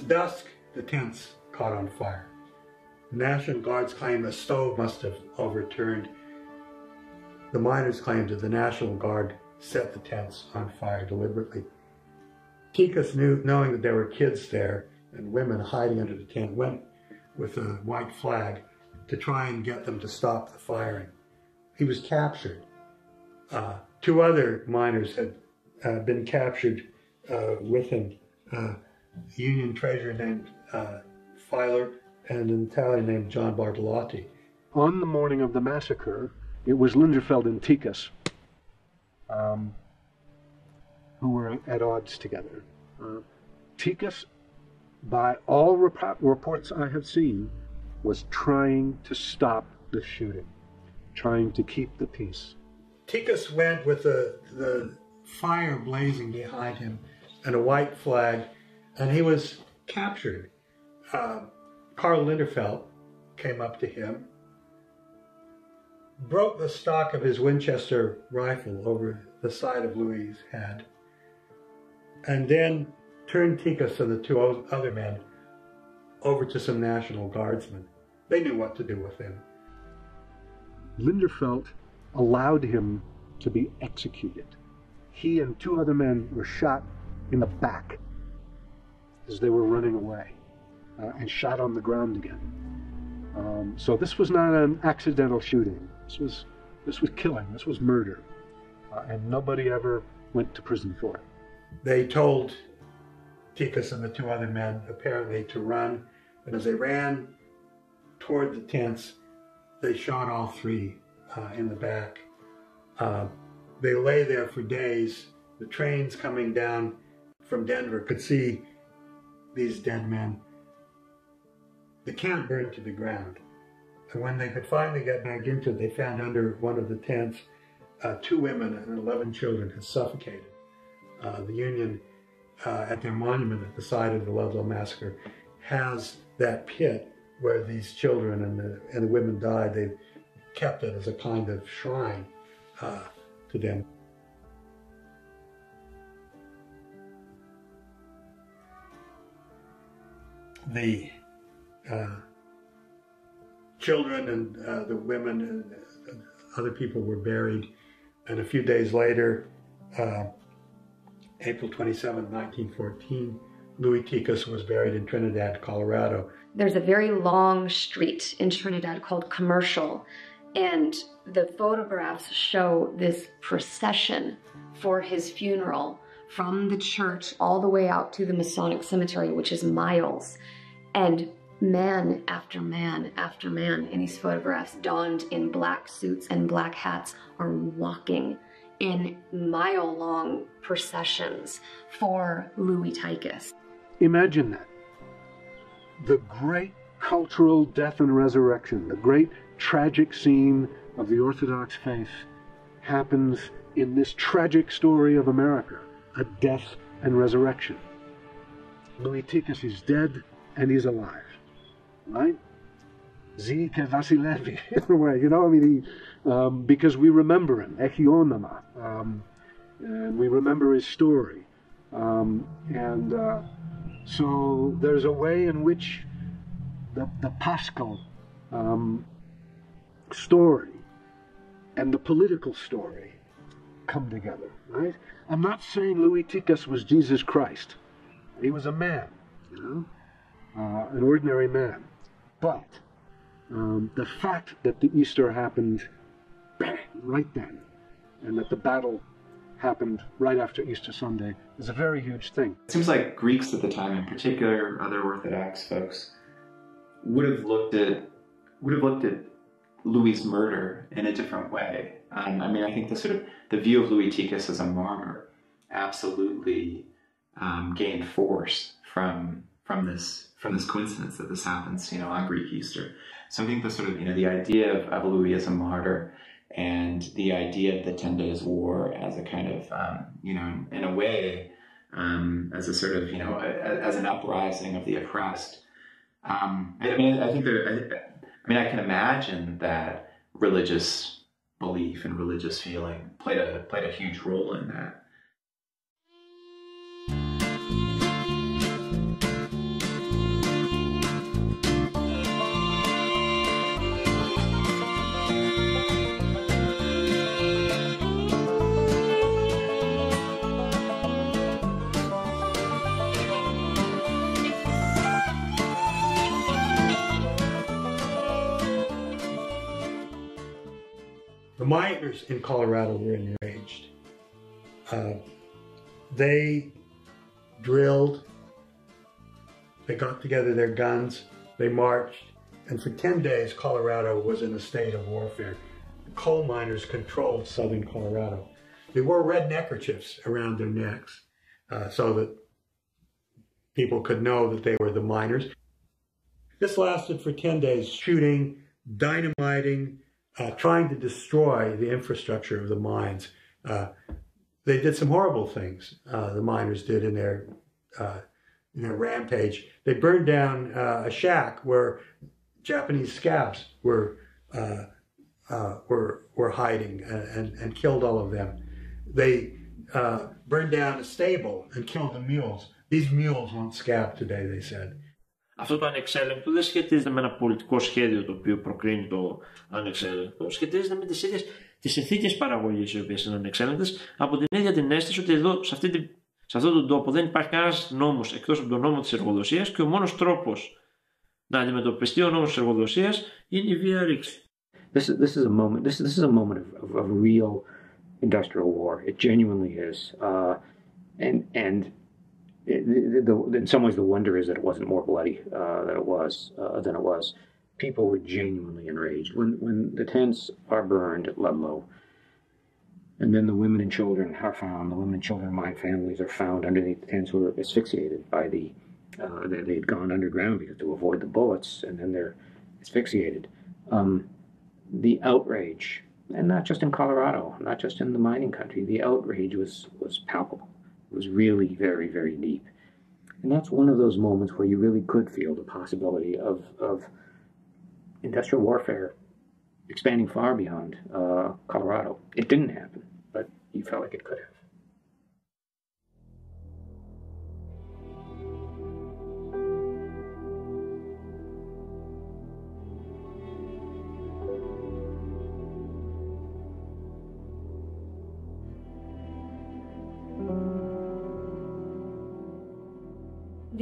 dusk, the tents caught on fire. The National Guards claimed a stove must have overturned. The miners claimed that the National Guard set the tents on fire deliberately. Tίκas, knowing that there were kids there and women hiding under the tent, went with a white flag to try and get them to stop the firing. He was captured. 2 other miners had been captured with him. A Union treasurer named Filer and an Italian named John Bartolotti.
On the morning of the massacre, it was Linderfeld and Tίκas who were at odds together. Tίκis, by all reports I have seen, was trying to stop the shooting, trying to keep the peace.
Tίκis went with the fire blazing behind him and a white flag, and he was captured. Karl Linderfelt came up to him, broke the stock of his Winchester rifle over the side of Louis' head, and then turned Tίκis and the two other men over to some National Guardsmen. They knew what to do with him.
Linderfelt allowed him to be executed. He and two other men were shot in the back as they were running away, and shot on the ground again. So this was not an accidental shooting. This was killing. This was murder, and nobody ever went to prison for it.
They told Tίκis and the two other men apparently to run, and as they ran toward the tents, they shot all three in the back. They lay there for days. The trains coming down from Denver could see these dead men. The camp burned to the ground. And when they could finally get back into it, they found under one of the tents 2 women and 11 children had suffocated. The Union, at their monument at the site of the Ludlow Massacre, has that pit where these children and the women died. They've kept it as a kind of shrine to them. The children and the women and other people were buried, and a few days later, April 27, 1914, Louis Tίκis was buried in Trinidad, Colorado.
There's a very long street in Trinidad called Commercial, and the photographs show this procession for his funeral from the church all the way out to the Masonic Cemetery, which is miles. And man after man after man in these photographs, donned in black suits and black hats, are walking in mile-long processions for Louis Tίκis.
Imagine that. The great cultural death and resurrection, the great tragic scene of the Orthodox faith happens in this tragic story of America, a death and resurrection. Louis Tίκis is dead and he's alive, right? Zi ke Vasilevi, in a way, you know, I mean, because we remember him, Echionama, and we remember his story. So there's a way in which the Paschal story and the political story come together, right? I'm not saying Louis Tίκis was Jesus Christ. He was a man, you know, an ordinary man. But the fact that the Easter happened bang, right then, and that the battle happened right after Easter Sunday is a very huge thing.
It seems like Greeks at the time, in particular, other Orthodox folks, would have looked at Louis' murder in a different way. I mean, I think the view of Louis Tίκis as a martyr absolutely gained force from this coincidence that this happens, you know, on Greek Easter. So I think the idea of Louis as a martyr and the idea of the 10 Days War as a kind of, in a way, as a sort of, as an uprising of the oppressed. I can imagine that religious belief and religious feeling played a huge role in that.
The miners in Colorado were enraged. They drilled, they got together their guns, they marched, and for 10 days Colorado was in a state of warfare. The coal miners controlled southern Colorado. They wore red neckerchiefs around their necks so that people could know that they were the miners. This lasted for 10 days, shooting, dynamiting, trying to destroy the infrastructure of the mines. They did some horrible things, the miners did in their rampage. They burned down a shack where Japanese scabs were hiding and killed all of them. They burned down a stable and killed the mules. These mules won't scab today, they said.
Αυτό το ανεξέλεγκτο δεν σχετίζεται με ένα πολιτικό σχέδιο το οποίο προκρίνει το ανεξέλεγκτο. Σχετίζεται με τις ίδιες τις συνθήκες παραγωγής οι οποίες είναι ανεξέλεγκτες, από την ίδια την αίσθηση ότι εδώ, σε αυτόν τον τόπο, δεν υπάρχει κανένας νόμος εκτός από τον νόμο της εργοδοσίας και ο μόνος τρόπος να αντιμετωπιστεί ο νόμος της εργοδοσίας είναι η βία ρήξη.
This is a moment of real industrial war. It genuinely is, and in some ways the wonder is that it wasn't more bloody than it was. People were genuinely enraged when the tents are burned at Ludlow, and then the women and children are found. The women and children of my families are found underneath the tents, who were asphyxiated by they had gone underground because to avoid the bullets, and then they're asphyxiated. The outrage, and not just in Colorado, not just in the mining country, the outrage was palpable. It was really very, very deep. And that's one of those moments where you really could feel the possibility of industrial warfare expanding far beyond Colorado. It didn't happen, but you felt like it could have.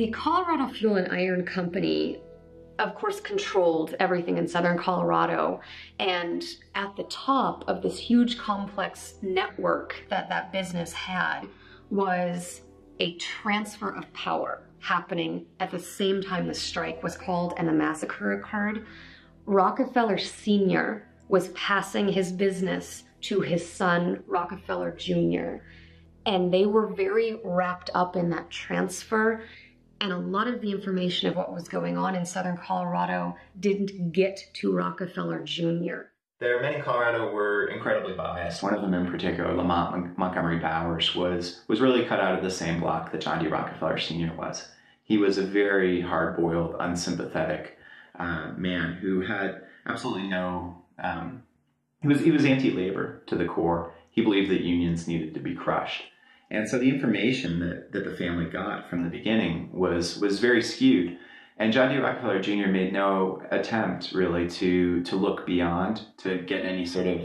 The Colorado Fuel and Iron Company, of course, controlled everything in southern Colorado, and at the top of this huge complex network that business had was a transfer of power happening at the same time the strike was called and the massacre occurred. Rockefeller Sr. was passing his business to his son, Rockefeller Jr., and they were very wrapped up in that transfer. And a lot of the information of what was going on in southern Colorado didn't get to Rockefeller Jr.
There are many in Colorado were incredibly biased. One of them in particular, Lamont Montgomery Bowers, was really cut out of the same block that John D. Rockefeller Sr. was. He was a very hard-boiled, unsympathetic man who had absolutely no... he was anti-labor to the core. He believed that unions needed to be crushed. And so the information that the family got from the beginning was very skewed. And John D. Rockefeller Jr. made no attempt, really, to look beyond, to get any sort of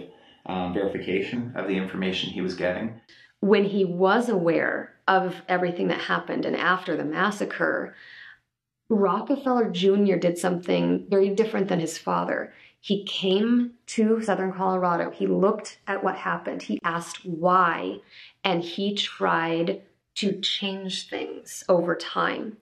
verification of the information he was getting.
When he was aware of everything that happened and after the massacre, Rockefeller Jr. did something very different than his father. He came to southern Colorado. He looked at what happened. He asked why, and he tried to change things over time.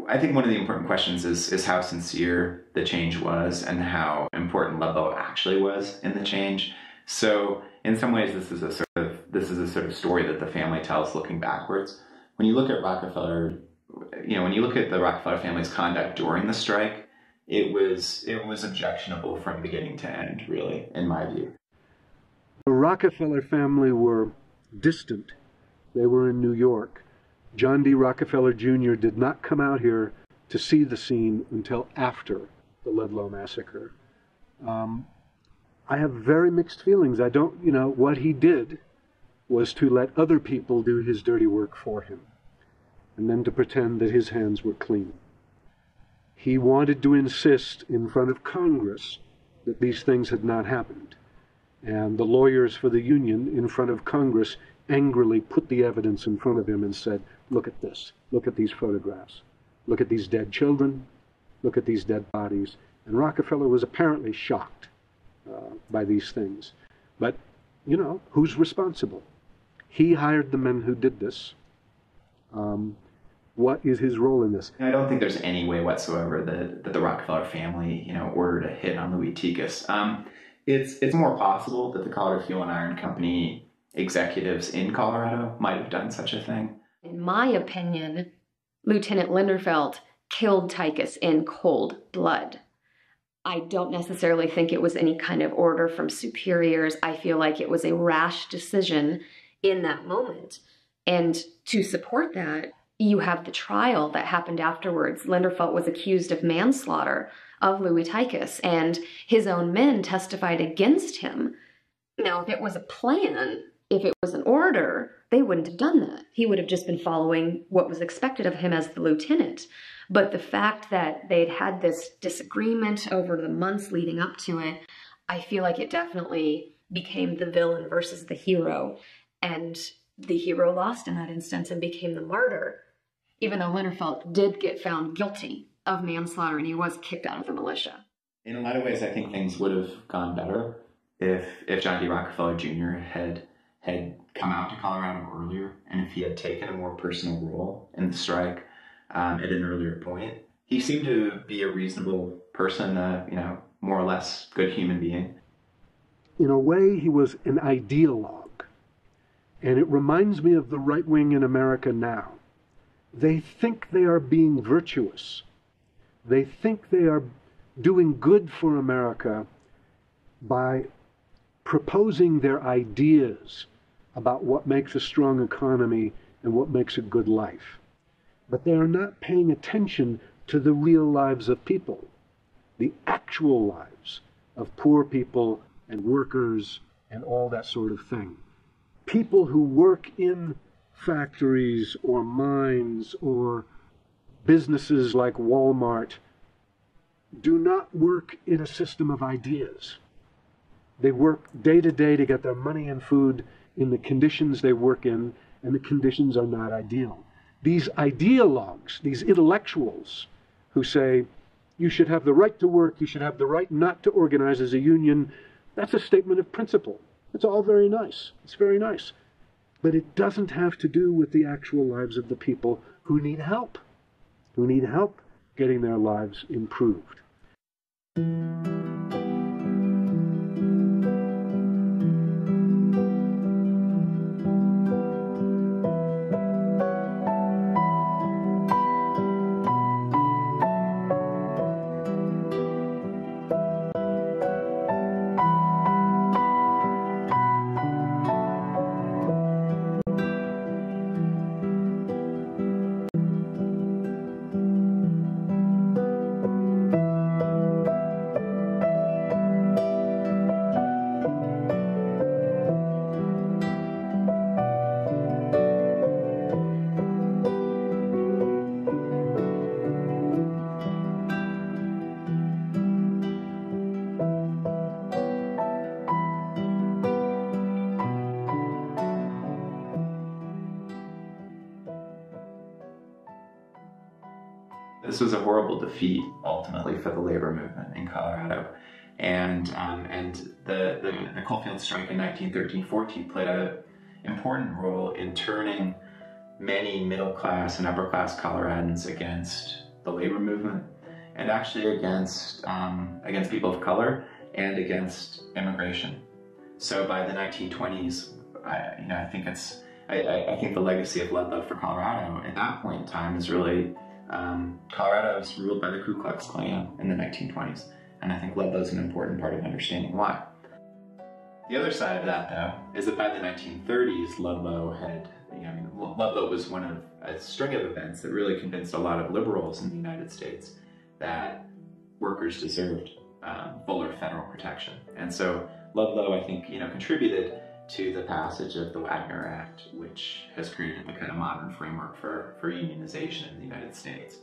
I think one of the important questions is how sincere the change was and how important Ludlow actually was in the change. So in some ways, this is a sort of story that the family tells looking backwards. When you look at Rockefeller, when you look at the Rockefeller family's conduct during the strike, it was objectionable from beginning to end, really, in my view.
The Rockefeller family were distant. They were in New York. John D. Rockefeller Jr. did not come out here to see the scene until after the Ludlow massacre. I have very mixed feelings. I don't, what he did was to let other people do his dirty work for him, and then to pretend that his hands were clean. He wanted to insist in front of Congress that these things had not happened. And the lawyers for the union in front of Congress angrily put the evidence in front of him and said, look at this, look at these photographs, look at these dead children, look at these dead bodies. And Rockefeller was apparently shocked by these things. But, who's responsible? He hired the men who did this. What is his role in this?
I don't think there's any way whatsoever that the Rockefeller family, ordered a hit on Louis Tίκas. It's more possible that the Colorado Fuel and Iron Company executives in Colorado might have done such a thing.
In my opinion, Lieutenant Linderfelt killed Tykis in cold blood. I don't necessarily think it was any kind of order from superiors. I feel like it was a rash decision in that moment. And to support that, you have the trial that happened afterwards. Linderfelt was accused of manslaughter of Louis Tykis, and his own men testified against him. Now, if it was a plan, if it was an order, they wouldn't have done that. He would have just been following what was expected of him as the lieutenant. But the fact that they'd had this disagreement over the months leading up to it, I feel like it definitely became the villain versus the hero. And the hero lost in that instance and became the martyr, even though Linderfelt did get found guilty of manslaughter and he was kicked out of the militia.
In a lot of ways, I think things would have gone better if John D. Rockefeller Jr. had come out to Colorado earlier, and if he had taken a more personal role in the strike at an earlier point. He seemed to be a reasonable person, more or less good human being.
In a way, he was an ideologue, and it reminds me of the right wing in America now. They think they are being virtuous. They think they are doing good for America by proposing their ideas about what makes a strong economy and what makes a good life. But they are not paying attention to the real lives of people, the actual lives of poor people and workers and all that sort of thing. People who work in factories or mines or businesses like Walmart do not work in a system of ideas. They work day to day to get their money and food in the conditions they work in, and the conditions are not ideal. These ideologues, these intellectuals who say, you should have the right to work, you should have the right not to organize as a union, that's a statement of principle. It's all very nice. It's very nice. But it doesn't have to do with the actual lives of the people who need help getting their lives improved.
This was a horrible defeat, ultimately, for the labor movement in Colorado. And the coalfield strike in 1913-14 played an important role in turning many middle-class and upper-class Coloradans against the labor movement, and actually against people of color and against immigration. So by the 1920s, I think the legacy of Ludlow for Colorado at that point in time is really Colorado was ruled by the Ku Klux Klan in the 1920s, and I think Ludlow's an important part of understanding why. The other side of that, though, is that by the 1930s, Ludlow was one of a string of events that really convinced a lot of liberals in the United States that workers deserved fuller federal protection. And so Ludlow, I think, contributed to the passage of the Wagner Act, which has created the kind of modern framework for unionization in the United States.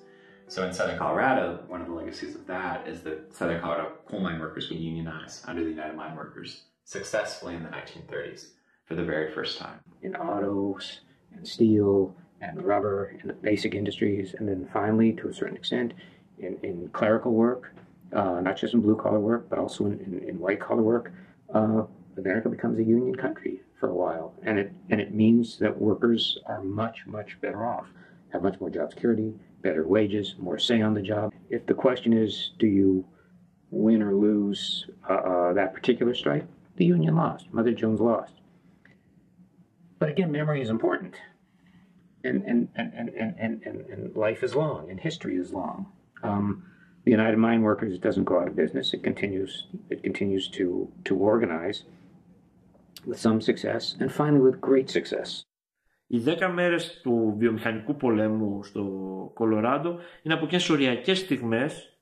So in Southern Colorado, one of the legacies of that is that Southern Colorado coal mine workers would unionize under the United Mine Workers successfully in the 1930s for the very first time.
In autos and steel and rubber and the basic industries, and then finally, to a certain extent, in clerical work, not just in blue-collar work, but also in white-collar work, America becomes a union country for a while, and it means that workers are much, much better off, have much more job security, better wages, more say on the job. If the question is, do you win or lose that particular strike, the union lost. Mother Jones lost. But again, memory is important. And life is long, and history is long. The United Mine Workers doesn't go out of business. It continues to organize with some success, and finally with great success.
Οι 10 μέρες του βιομηχανικού πολέμου στο Κολοράντο είναι από εκείνες οριακές στιγμές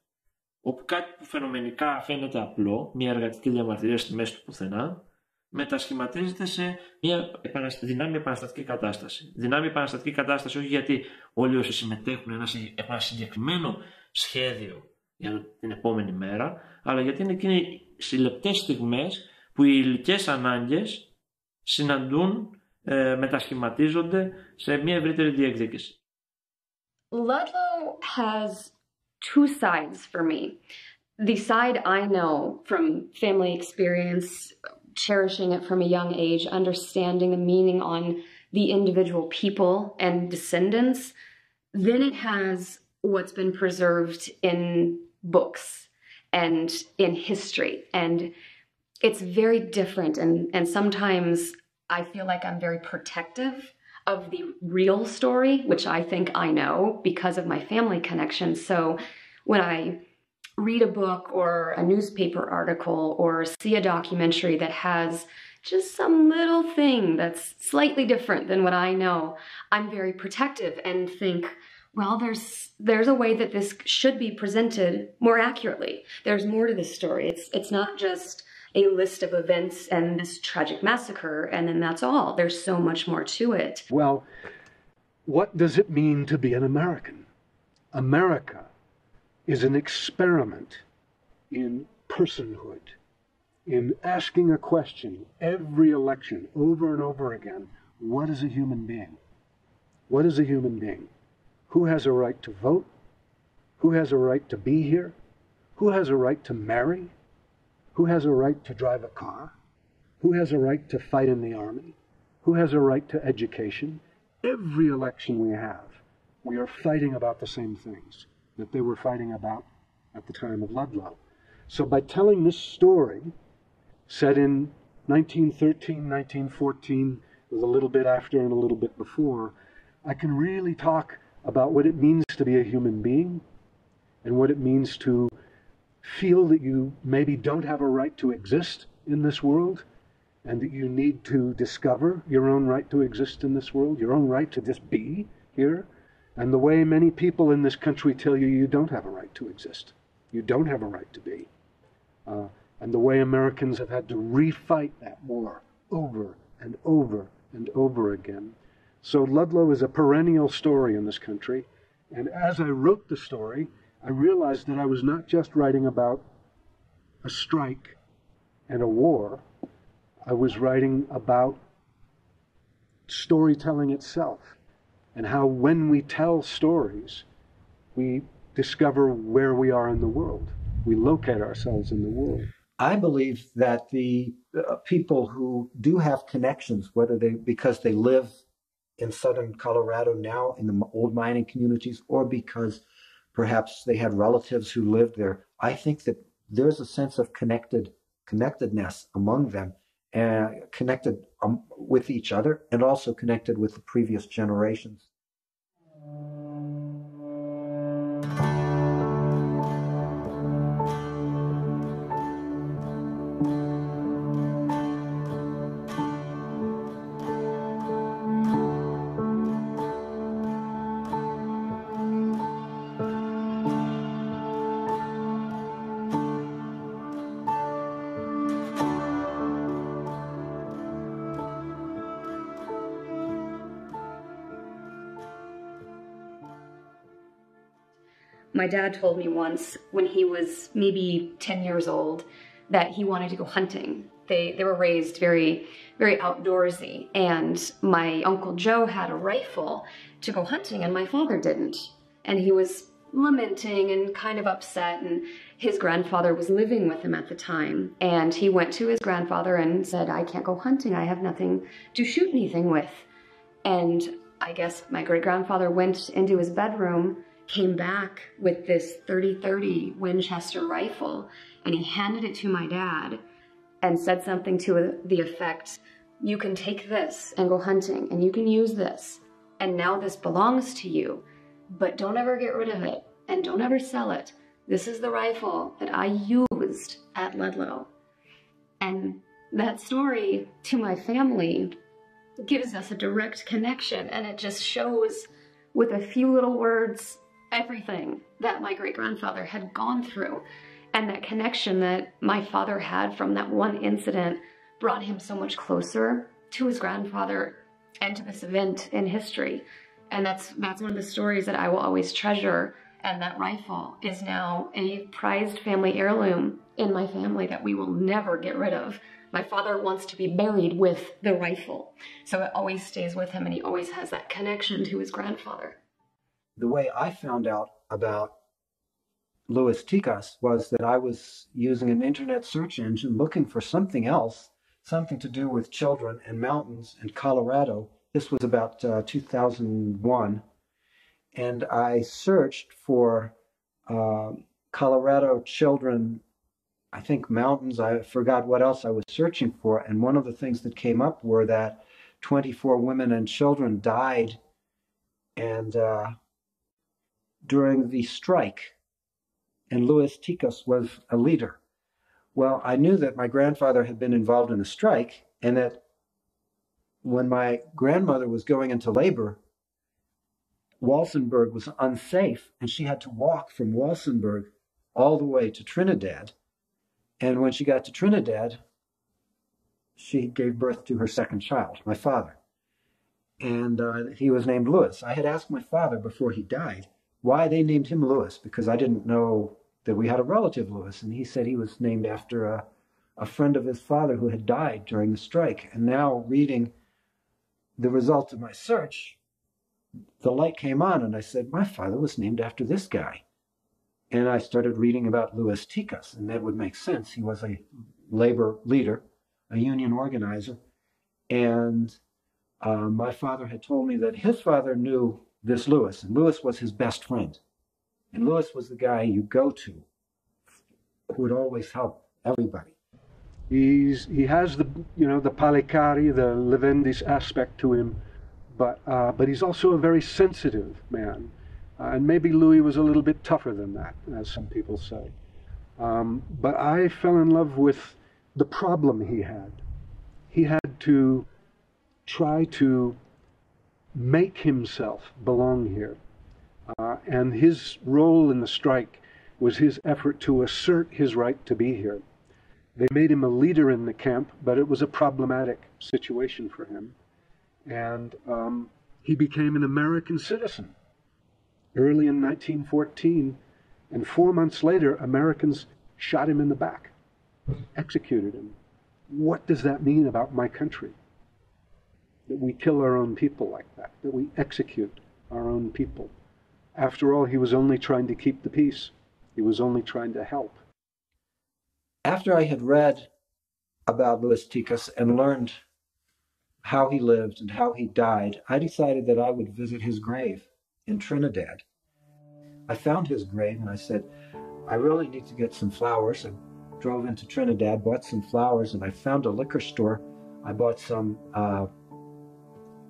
όπου κάτι που φαινομενικά φαίνεται απλό, μια εργατική διαμαρτυρία στη μέση του πουθενά, μετασχηματίζεται σε μια δυνάμει επαναστατική κατάσταση. Δυνάμει επαναστατική κατάσταση όχι γιατί όλοι όσοι συμμετέχουν έχουν ένα συγκεκριμένο σχέδιο για την επόμενη μέρα, αλλά γιατί είναι εκείνοι οι λεπτές στιγμές που οι υλικές ανάγκες συναντούν, μετασχηματίζονται σε μια ευρύτερη διεκδίκηση.
Ludlow has two sides for me. The side I know from family experience, cherishing it from a young age, understanding the meaning on the individual people and descendants. Then it has what's been preserved in books and in history. And it's very different. And sometimes I feel like I'm very protective of the real story, which I think I know because of my family connection. So when I read a book or a newspaper article or see a documentary that has just some little thing that's slightly different than what I know, I'm very protective and think, well, there's a way that this should be presented more accurately. There's more to this story. It's not just a list of events and this tragic massacre, and then that's all. There's so much more to it.
Well, what does it mean to be an American? America is an experiment in personhood, in asking a question every election over and over again. What is a human being? What is a human being? Who has a right to vote? Who has a right to be here? Who has a right to marry? Who has a right to drive a car? Who has a right to fight in the army? Who has a right to education? Every election we are fighting about the same things that they were fighting about at the time of Ludlow. So by telling this story, set in 1913, 1914, with a little bit after and a little bit before, I can really talk about what it means to be a human being and what it means to feel that you maybe don't have a right to exist in this world and that you need to discover your own right to exist in this world, your own right to just be here, and the way many people in this country tell you you don't have a right to exist, you don't have a right to be, and the way Americans have had to refight that war over and over and over again. So Ludlow is a perennial story in this country, and as I wrote the story, I realized that I was not just writing about a strike and a war. I was writing about storytelling itself and how when we tell stories, we discover where we are in the world. We locate ourselves in the world.
I believe that the people who do have connections, whether because they live in southern Colorado now in the old mining communities or because perhaps they had relatives who lived there, I think that there's a sense of connectedness among them, connected with each other and also connected with the previous generations.
My dad told me once when he was maybe 10 years old that he wanted to go hunting. They were raised very, very outdoorsy, and my Uncle Joe had a rifle to go hunting and my father didn't. And he was lamenting and kind of upset, and his grandfather was living with him at the time. And he went to his grandfather and said, I can't go hunting, I have nothing to shoot anything with. And I guess my great-grandfather went into his bedroom, came back with this .30-30 Winchester rifle, and he handed it to my dad and said something to the effect, you can take this and go hunting, and you can use this, and now this belongs to you, but don't ever get rid of it, and don't ever sell it. This is the rifle that I used at Ludlow. And that story to my family gives us a direct connection, and it just shows with a few little words everything that my great-grandfather had gone through, and that connection that my father had from that one incident brought him so much closer to his grandfather and to this event in history. And that's one of the stories that I will always treasure. And that rifle is now a prized family heirloom in my family that we will never get rid of. My father wants to be buried with the rifle, so it always stays with him, and he always has that connection to his grandfather.
The way I found out about Lúis Tίκas was that I was using an internet search engine looking for something else, something to do with children and mountains and Colorado. This was about 2001. And I searched for Colorado children, I think mountains, I forgot what else I was searching for. And one of the things that came up were that 24 women and children died and during the strike. And Lúis Tίκas was a leader. Well, I knew that my grandfather had been involved in the strike, and that when my grandmother was going into labor, Walsenburg was unsafe, and she had to walk from Walsenburg all the way to Trinidad. And when she got to Trinidad, she gave birth to her second child, my father. And he was named Lewis. I had asked my father before he died why they named him Lewis, because I didn't know that we had a relative Lewis. And he said he was named after a friend of his father who had died during the strike. And now, reading the results of my search, the light came on, and I said, my father was named after this guy. And I started reading about Lúis Tίκas, and that would make sense. He was a labor leader, a union organizer. And my father had told me that his father knew this Lewis, and Lewis was his best friend. And Lewis was the guy you go to who would always help everybody.
He has the pαλληκάρι, the Levendis aspect to him, but he's also a very sensitive man. And maybe Louis was a little bit tougher than that, as some people say. But I fell in love with the problem he had. He had to try to make himself belong here. And his role in the strike was his effort to assert his right to be here. They made him a leader in the camp, but it was a problematic situation for him. And he became an American citizen early in 1914, and 4 months later, Americans shot him in the back, executed him. What does that mean about my country? That we kill our own people like that, that we execute our own people. After all, he was only trying to keep the peace. He was only trying to help.
After I had read about Lúis Tίκas and learned how he lived and how he died, I decided that I would visit his grave in Trinidad. I found his grave and I said, I really need to get some flowers. I drove into Trinidad, bought some flowers, and I found a liquor store. I bought some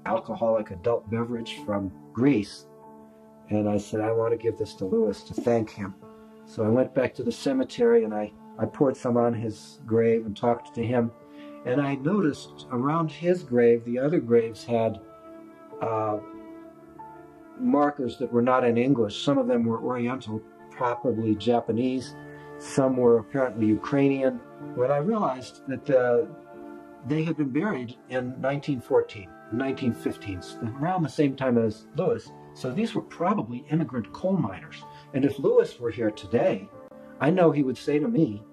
alcoholic adult beverage from Greece, and I said, I want to give this to Lewis to thank him. So I went back to the cemetery and I poured some on his grave and talked to him. And I noticed around his grave, the other graves had markers that were not in English. Some of them were Oriental, probably Japanese. Some were apparently Ukrainian. When I realized that they had been buried in 1914, 1915, around the same time as Lewis. So these were probably immigrant coal miners. And if Lewis were here today, I know he would say to me,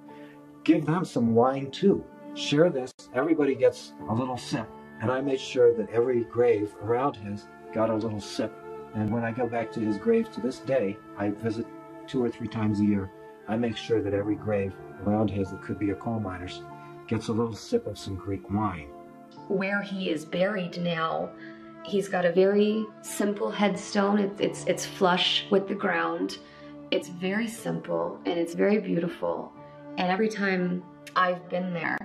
give them some wine too. Share this. Everybody gets a little sip. And I made sure that every grave around his got a little sip. And when I go back to his grave to this day, I visit 2 or 3 times a year. I make sure that every grave around his that could be a coal miner's gets a little sip of some Greek wine.
Where he is buried now, he's got a very simple headstone. It's flush with the ground. It's very simple and it's very beautiful. And every time I've been there,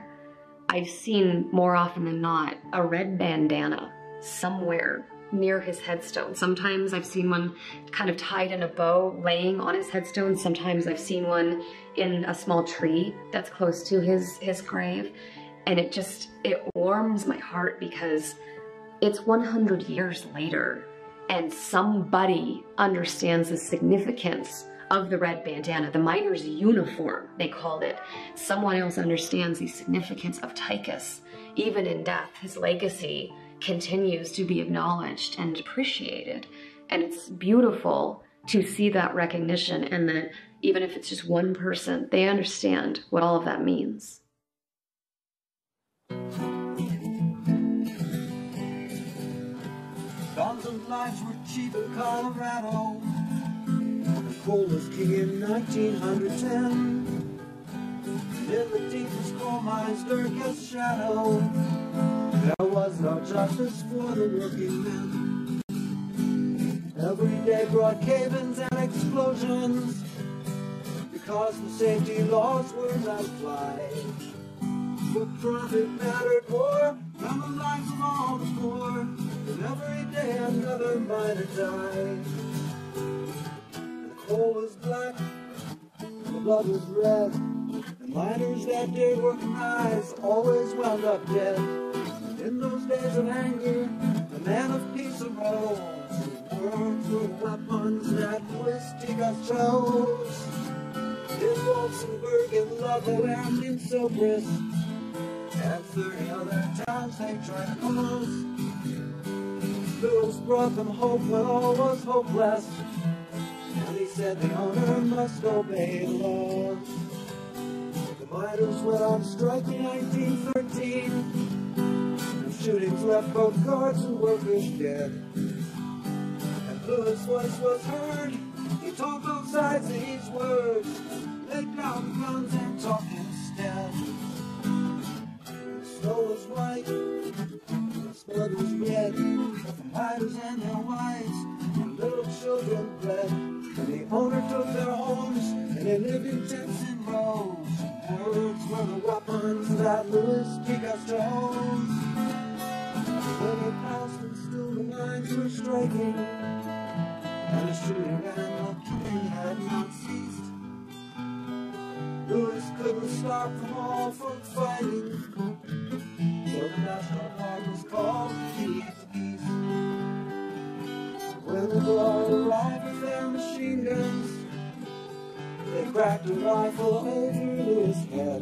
I've seen more often than not a red bandana somewhere near his headstone. Sometimes I've seen one kind of tied in a bow laying on his headstone. Sometimes I've seen one in a small tree that's close to his grave. And it warms my heart because it's 100 years later and somebody understands the significance of the red bandana, the miner's uniform, they called it. Someone else understands the significance of Ticus. Even in death, his legacy continues to be acknowledged and appreciated. And it's beautiful to see that recognition, and that even if it's just one person, they understand what all of that means.
Guns and knives were cheap in Colorado. The coal was king in 1910. And in the deepest coal mine's darkest shadow, there was no justice for the working men. Every day brought cave-ins and explosions, because the safety laws were not applied. But profit mattered more than the lives of all the poor, and every day another miner died. The coal was black, the blood was red, and miners that dared recognize always wound up dead. In those days of anger, the man of peace arose. Words were weapons that Lúis Tίκas chose. In Walsenburg and Ludlow and in Silbris, and 30 other towns they tried to close. Lewis brought them hope when all was hopeless, and he said the owner must obey the laws. The miners went on strike in 1913, and shootings left both guards and workers dead. And Lewis' voice was heard, he told both sides these words: lay down guns and talk instead. The snow was white, the blood was red, the miners and their wives and little children bled. And the owner took their homes, and they lived in tents and rows. Words were the weapons that Lúis Tίκas chose. When it passed and still the mines were striking, and the shooting and the killing had not ceased. Lewis couldn't stop them all from fighting, so the National Guard was called to keep the peace. When the Guard arrived with their machine guns, they cracked a rifle over Lewis' head.